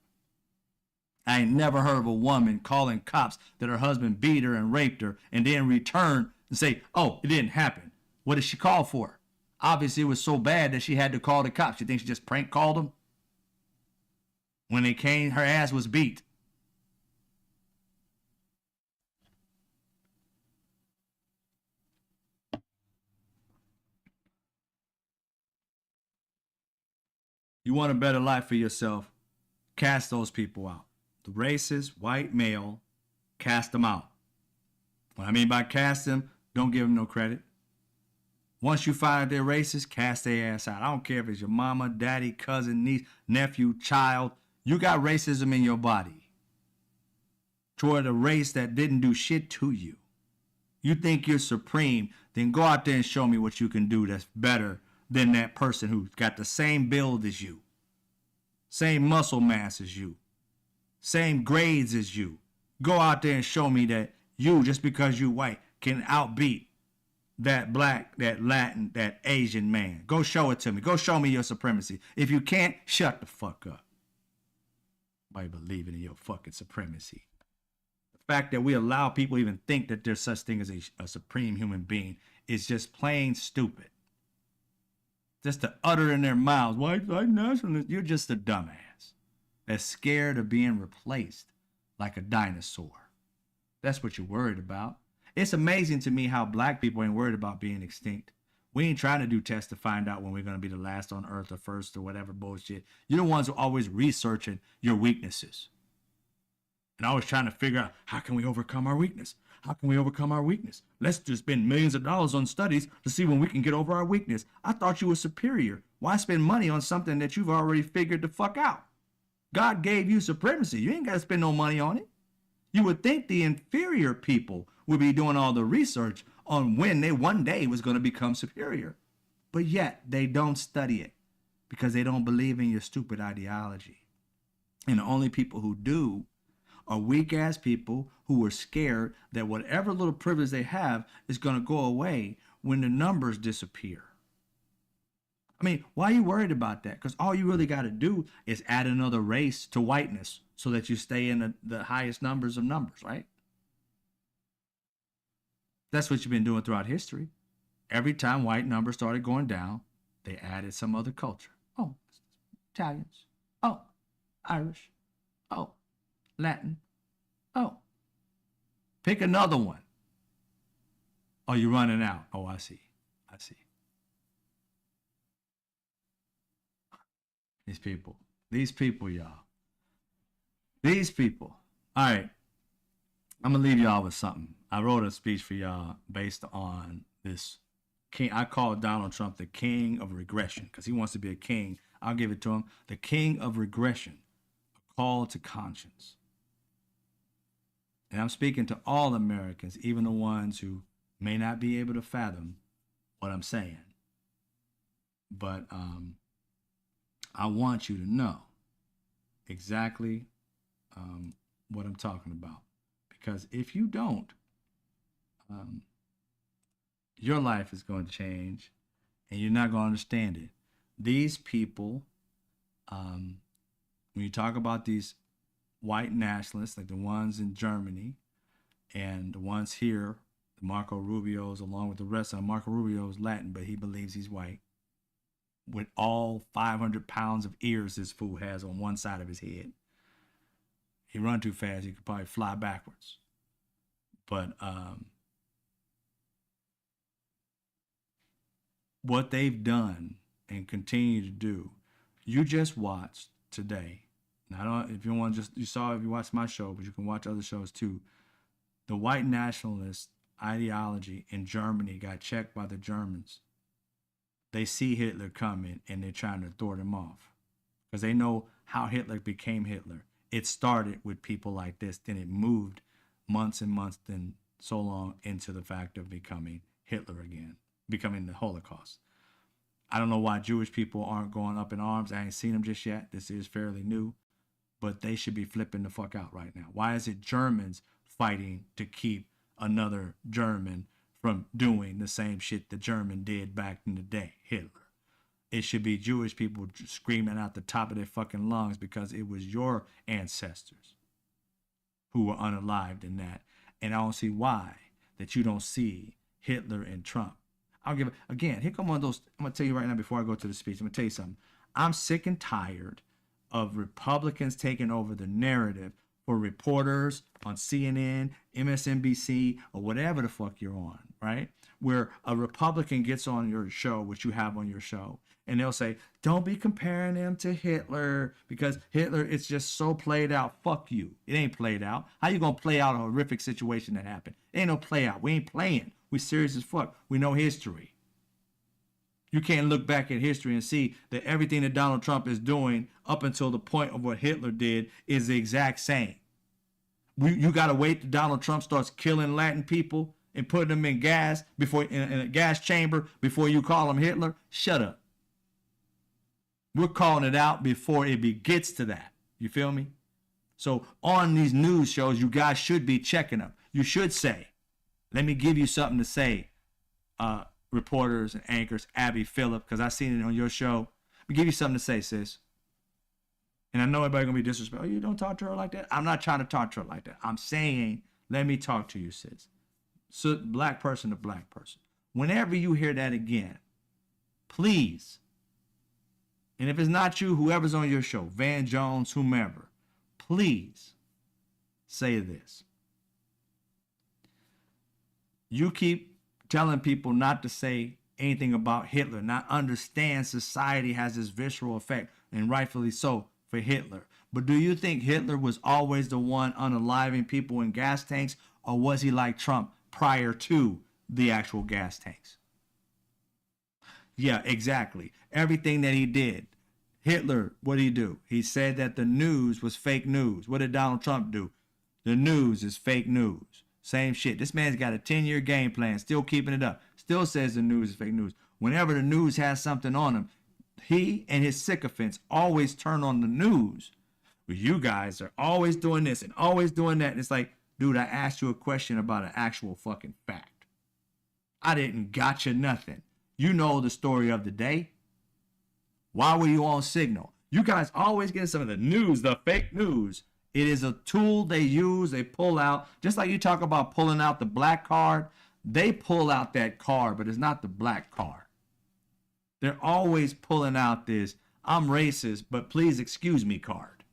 I ain't never heard of a woman calling cops that her husband beat her and raped her and then return and say, oh, it didn't happen. What did she call for? Obviously, it was so bad that she had to call the cops. You think she just prank called them? When they came, her ass was beat. You want a better life for yourself, cast those people out. The racist, white male, cast them out. What I mean by cast them, don't give them no credit. Once you find out they're racist, cast their ass out. I don't care if it's your mama, daddy, cousin, niece, nephew, child. You got racism in your body toward a race that didn't do shit to you. You think you're supreme, then go out there and show me what you can do that's better than that person who's got the same build as you, same muscle mass as you, same grades as you. Go out there and show me that you, just because you white, can outbeat that black, that Latin, that Asian man. Go show it to me. Go show me your supremacy. If you can't, shut the fuck up. By believing in your fucking supremacy. The fact that we allow people even think that there's such thing as a supreme human being is just plain stupid. Just to utter in their mouths, white nationalist, you're just a dumbass that's scared of being replaced like a dinosaur. That's what you're worried about. It's amazing to me how black people ain't worried about being extinct. We ain't trying to do tests to find out when we're going to be the last on earth or first or whatever bullshit. You're the ones who are always researching your weaknesses. And always trying to figure out, how can we overcome our weakness? How can we overcome our weakness? Let's just spend millions of dollars on studies to see when we can get over our weakness. I thought you were superior. Why spend money on something that you've already figured the fuck out? God gave you supremacy. You ain't got to spend no money on it. You would think the inferior people would be doing all the research on when they one day was going to become superior. But yet they don't study it because they don't believe in your stupid ideology. And the only people who do are weak ass people who are scared that whatever little privilege they have is going to go away when the numbers disappear. I mean, why are you worried about that? Because all you really got to do is add another race to whiteness so that you stay in the highest numbers of numbers, right? That's what you've been doing throughout history. Every time white numbers started going down, they added some other culture. Oh, Italians. Oh, Irish. Oh, Latin. Oh, pick another one. Oh, you're running out. Oh, I see. I see. These people, y'all. These people. All right. I'm going to leave y'all with something. I wrote a speech for y'all based on this king. I call Donald Trump the king of regression because he wants to be a king. I'll give it to him. The king of regression, a call to conscience. And I'm speaking to all Americans, even the ones who may not be able to fathom what I'm saying. But I want you to know exactly what I'm talking about. Because if you don't, your life is going to change and you're not going to understand it. These people, when you talk about these white nationalists, like the ones in Germany and the ones here, the Marco Rubio's, along with the rest of them. Marco Rubio is Latin, but he believes he's white. With all 500 pounds of ears this fool has on one side of his head. He run too fast, he could probably fly backwards. But what they've done and continue to do, you just watched today. Now, if you want, if you watched my show, but you can watch other shows too. The white nationalist ideology in Germany got checked by the Germans. They see Hitler coming and they're trying to thwart him off because they know how Hitler became Hitler. It started with people like this, then it moved months and months, then so long into the fact of becoming Hitler again, becoming the Holocaust. I don't know why Jewish people aren't going up in arms. I ain't seen them just yet. This is fairly new, but they should be flipping the fuck out right now. Why is it Germans fighting to keep another German from doing the same shit the German did back in the day, Hitler? It should be Jewish people screaming out the top of their fucking lungs because it was your ancestors who were unalived in that. And I don't see why that you don't see Hitler and Trump. I'll give it again. Here come one of those. I'm gonna tell you right now before I go to the speech. I'm gonna tell you something. I'm sick and tired of Republicans taking over the narrative for reporters on CNN, MSNBC, or whatever the fuck you're on, right? Where a Republican gets on your show, which you have on your show, and they'll say, don't be comparing him to Hitler because Hitler is just so played out. Fuck you. It ain't played out. How you gonna play out a horrific situation that happened? It ain't no play out. We ain't playing. We serious as fuck. We know history. You can't look back at history and see that everything that Donald Trump is doing up until the point of what Hitler did is the exact same. You got to wait till Donald Trump starts killing Latin people and putting them in gas in a gas chamber before you call him Hitler. Shut up. We're calling it out before it gets to that. You feel me? So on these news shows, you guys should be checking them. You should say, let me give you something to say, reporters and anchors, Abby Phillip, because I seen it on your show. Let me give you something to say, sis. And I know everybody's going to be disrespectful. Oh, you don't talk to her like that? I'm not trying to talk to her like that. I'm saying, let me talk to you, sis. So, black person to black person. Whenever you hear that again, please, and if it's not you, whoever's on your show, Van Jones, whomever, please say this. You keep telling people not to say anything about Hitler, not understand society has this visceral effect, and rightfully so, for Hitler. But do you think Hitler was always the one unaliving people in gas tanks? or was he like Trump prior to the actual gas tanks? Yeah, exactly. Everything that he did. Hitler, what did he do? He said that the news was fake news. What did Donald Trump do? The news is fake news. Same shit. This man's got a 10-year game plan, still keeping it up. Still says the news is fake news. Whenever the news has something on him, he and his sycophants always turn on the news. But you guys are always doing this and always doing that. And it's like, dude, I asked you a question about an actual fucking fact. I didn't gotcha nothing. You know the story of the day. Why were you on Signal? You guys always get some of the news, the fake news. It is a tool they use, they pull out. Just like you talk about pulling out the black card, they pull out that card, but it's not the black card. They're always pulling out this, I'm racist, but please excuse me card.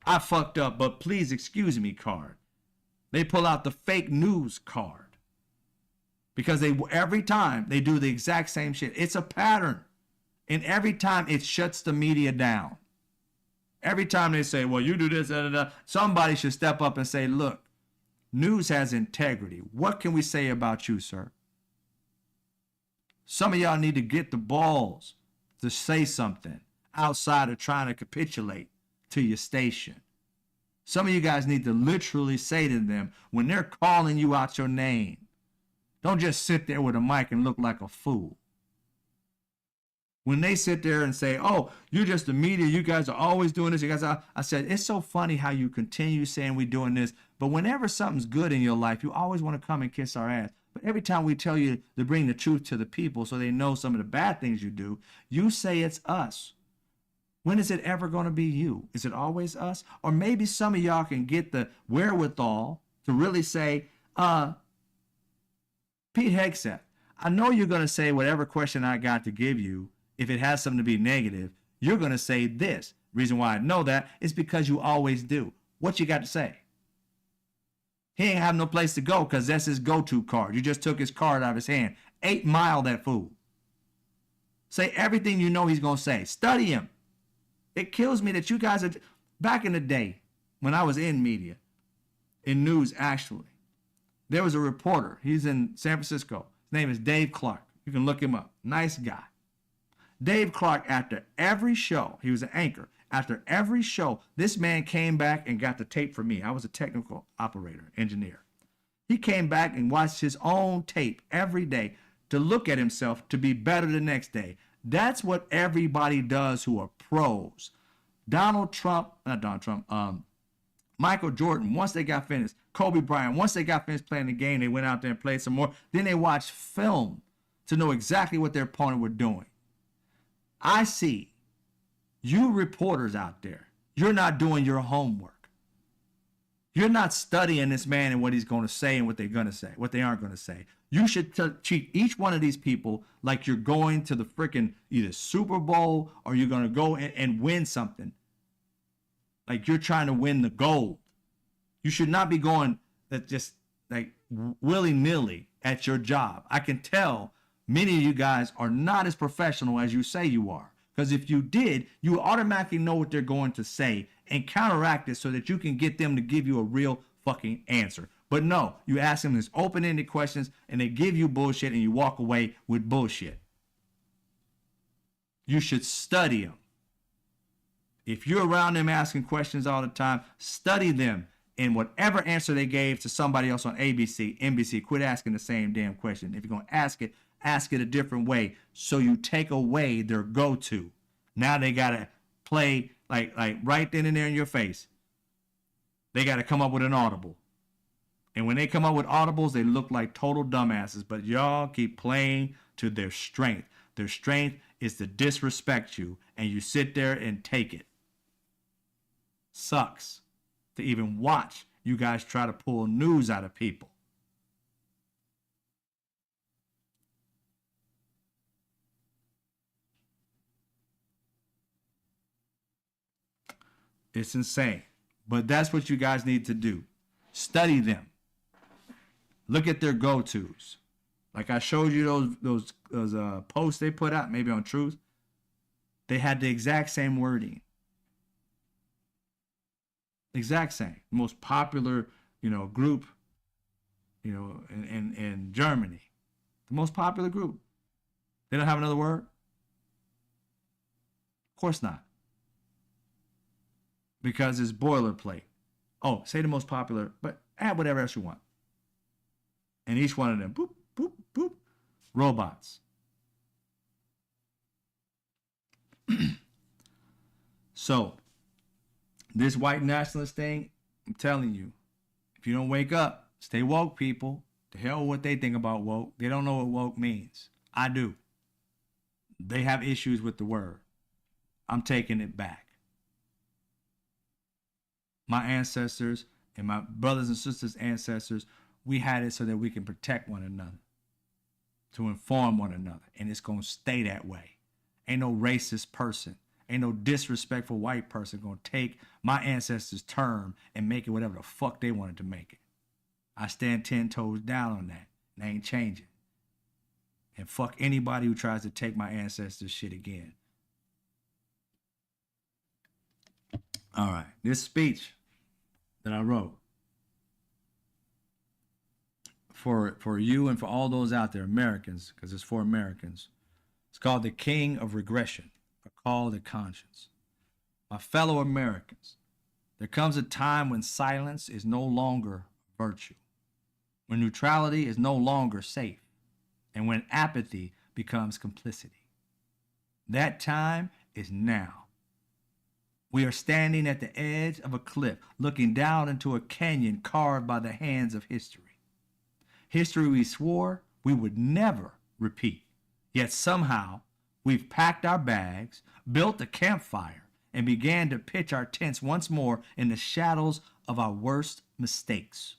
I fucked up, but please excuse me card. They pull out the fake news card. Because every time they do the exact same shit. It's a pattern. And every time it shuts the media down. Every time they say, well, you do this, somebody should step up and say, look, news has integrity. What can we say about you, sir? Some of y'all need to get the balls to say something outside of trying to capitulate to your station. Some of you guys need to literally say to them when they're calling you out your name, don't just sit there with a mic and look like a fool. When they sit there and say, oh, you're just the media, you guys are always doing this. You guys are, I said, it's so funny how you continue saying we're doing this, but whenever something's good in your life, you always want to come and kiss our ass. But every time we tell you to bring the truth to the people so they know some of the bad things you do, you say it's us. When is it ever going to be you? Is it always us? Or maybe some of y'all can get the wherewithal to really say, Pete Hegseth, I know you're going to say whatever question I got to give you, if it has something to be negative, you're going to say this. Reason why I know that is because you always do. What you got to say? He ain't have no place to go because that's his go-to card. You just took his card out of his hand. 8 Mile that fool. Say everything you know he's going to say. Study him. It kills me that you guys are... Back in the day, when I was in media, in news actually, there was a reporter. He's in San Francisco. His name is Dave Clark. You can look him up. Nice guy. Dave Clark, after every show, he was an anchor. After every show, this man came back and got the tape for me. I was a technical operator, engineer. He came back and watched his own tape every day to look at himself to be better the next day. That's what everybody does who are pros. Michael Jordan, once they got finished, Kobe Bryant, once they got finished playing the game, they went out there and played some more. Then they watched film to know exactly what their opponent were doing. I see you reporters out there, you're not doing your homework. You're not studying this man and what he's going to say and what they're going to say, what they aren't going to say. You should treat each one of these people like you're going to the freaking either Super Bowl or you're going to go and win something. Like you're trying to win the gold. You should not be going that just like willy-nilly at your job. I can tell many of you guys are not as professional as you say you are. Because if you did, you automatically know what they're going to say and counteract it so that you can get them to give you a real fucking answer. But no, you ask them these open-ended questions and they give you bullshit and you walk away with bullshit. You should study them. If you're around them asking questions all the time, study them. And whatever answer they gave to somebody else on ABC, NBC, quit asking the same damn question. If you're going to ask it a different way so you take away their go-to. Now they got to play like right then and there in your face. They got to come up with an audible. And when they come up with audibles, they look like total dumbasses. But y'all keep playing to their strength. Their strength is to disrespect you, and you sit there and take it. Sucks to even watch you guys try to pull news out of people. It's insane. But that's what you guys need to do. Study them. Look at their go-tos. Like I showed you those posts they put out, maybe on Truth. They had the exact same wording. Exact same. Most popular group, in Germany. The most popular group. They don't have another word? Of course not. Because it's boilerplate. Oh, say the most popular, but add whatever else you want. And each one of them, boop, boop, boop, robots. So, this white nationalist thing, I'm telling you, if you don't wake up, stay woke, people. The hell what they think about woke. They don't know what woke means. I do. They have issues with the word. I'm taking it back. My ancestors and my brothers and sisters' ancestors, we had it so that we can protect one another, to inform one another, and it's going to stay that way. Ain't no racist person, ain't no disrespectful white person going to take my ancestors' term and make it whatever the fuck they wanted to make it. I stand 10 toes down on that, and I ain't changing. And fuck anybody who tries to take my ancestors' shit again. All right, this speech that I wrote for you and for all those out there, Americans, because it's for Americans. It's called The King of Regression, a call to conscience. My fellow Americans, there comes a time when silence is no longer virtue, when neutrality is no longer safe, and when apathy becomes complicity. That time is now. We are standing at the edge of a cliff, looking down into a canyon carved by the hands of history. History we swore we would never repeat. Yet somehow we've packed our bags, built a campfire, and began to pitch our tents once more in the shadows of our worst mistakes.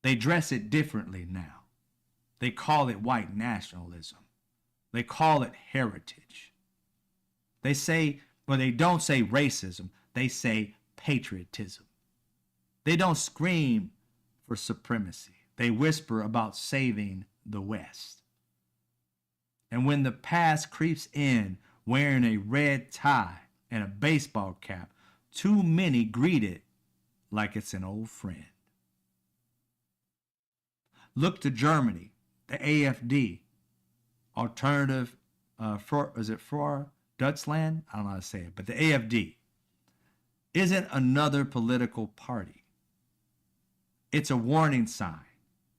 They dress it differently now. They call it white nationalism. They call it heritage. They say, well, they don't say racism. They say patriotism. They don't scream for supremacy. They whisper about saving the West. And when the past creeps in wearing a red tie and a baseball cap, too many greet it like it's an old friend. Look to Germany, the AfD, alternative, for Deutschland? I don't know how to say it, but the AfD isn't another political party. It's a warning sign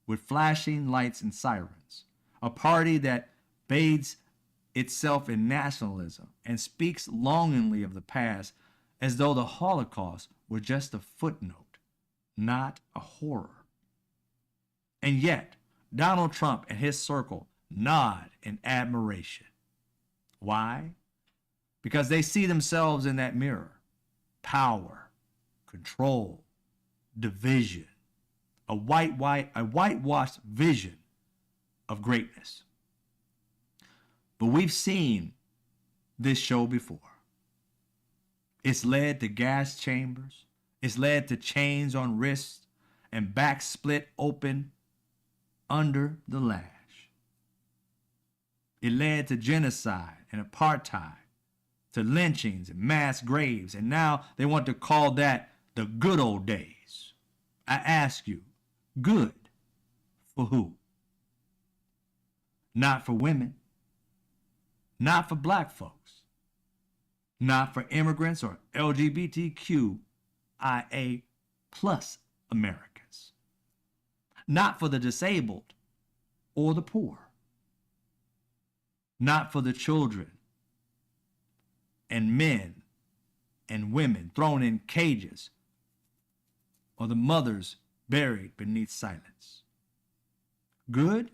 with flashing lights and sirens, a party that bathes itself in nationalism and speaks longingly of the past as though the Holocaust were just a footnote, not a horror. And yet, Donald Trump and his circle nod in admiration. Why? Because they see themselves in that mirror. Power, control, division, a whitewashed vision of greatness. But we've seen this show before. It's led to gas chambers. It's led to chains on wrists and backs split open under the lash. It led to genocide and apartheid, to lynchings and mass graves, and now they want to call that the good old days. I ask you, good for who? Not for women, not for black folks, not for immigrants or LGBTQIA plus Americans, not for the disabled or the poor, not for the children and men and women thrown in cages or the mothers buried beneath silence. Good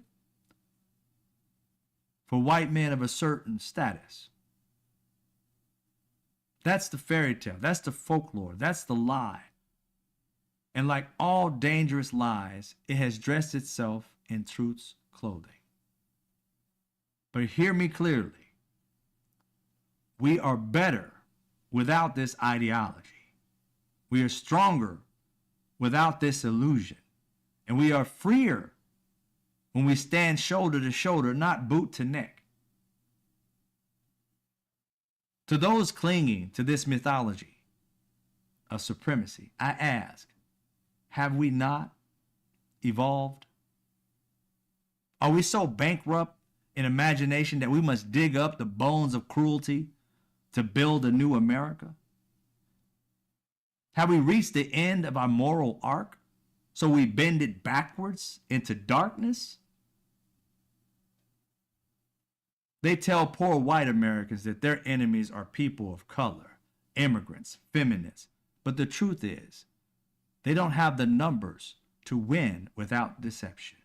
for white men of a certain status. That's the fairy tale. That's the folklore. That's the lie. And like all dangerous lies, it has dressed itself in truth's clothing. But hear me clearly. We are better without this ideology. We are stronger without this illusion. And we are freer when we stand shoulder to shoulder, not boot to neck. To those clinging to this mythology of supremacy, I ask, Have we not evolved? Are we so bankrupt in imagination that we must dig up the bones of cruelty to build a new America? Have we reached the end of our moral arc, so we bend it backwards into darkness? They tell poor white Americans that their enemies are people of color, immigrants, feminists. But the truth is, they don't have the numbers to win without deception.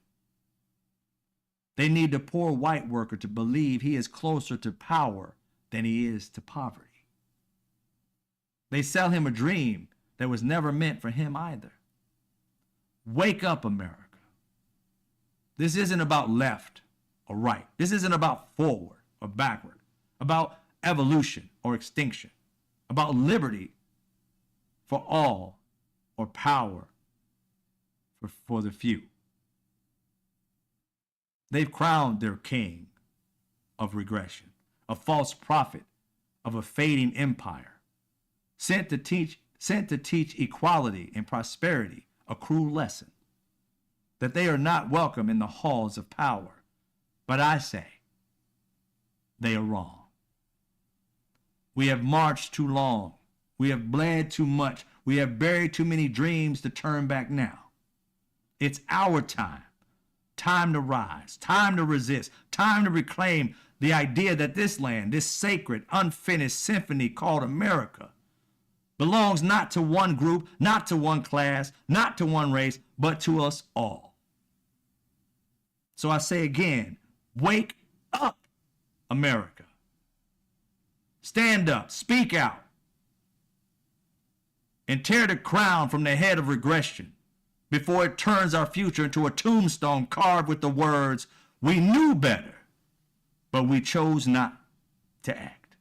They need the poor white worker to believe he is closer to power than he is to poverty. They sell him a dream that was never meant for him either. Wake up, America. This isn't about left or right. This isn't about forward or backward, about evolution or extinction, about liberty for all or power for the few. They've crowned their king of regression, a false prophet of a fading empire, sent to teach equality and prosperity, a cruel lesson, that they are not welcome in the halls of power. But I say, they are wrong. We have marched too long. We have bled too much. We have buried too many dreams to turn back now. It's our time. Time to rise, time to resist, time to reclaim the idea that this land, this sacred, unfinished symphony called America, belongs not to one group, not to one class, not to one race, but to us all. So I say again, wake up, America. Stand up, speak out, and tear the crown from the head of regression before it turns our future into a tombstone carved with the words, "We knew better, but we chose not to act."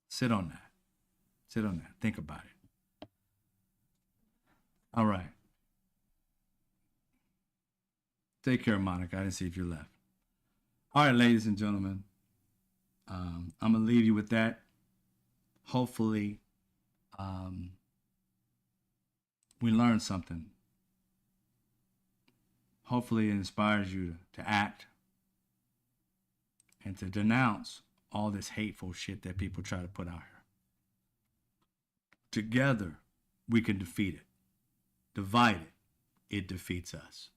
Sit on that. Sit on that. Think about it. All right. Take care, Monica. I didn't see if you left. All right, ladies and gentlemen, I'm going to leave you with that. Hopefully, we learned something. Hopefully, it inspires you to act and to denounce all this hateful shit that people try to put out here. Together, we can defeat it. Divided, it defeats us.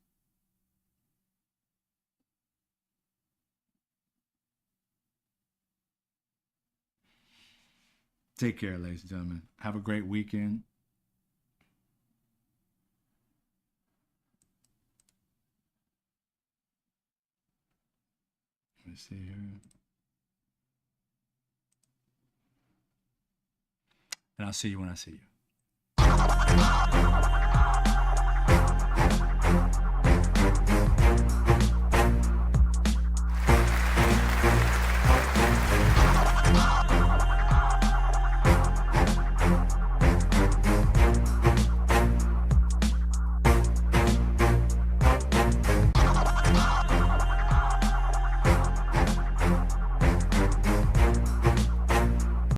Take care, ladies and gentlemen. Have a great weekend. Let me see here. And I'll see you when I see you.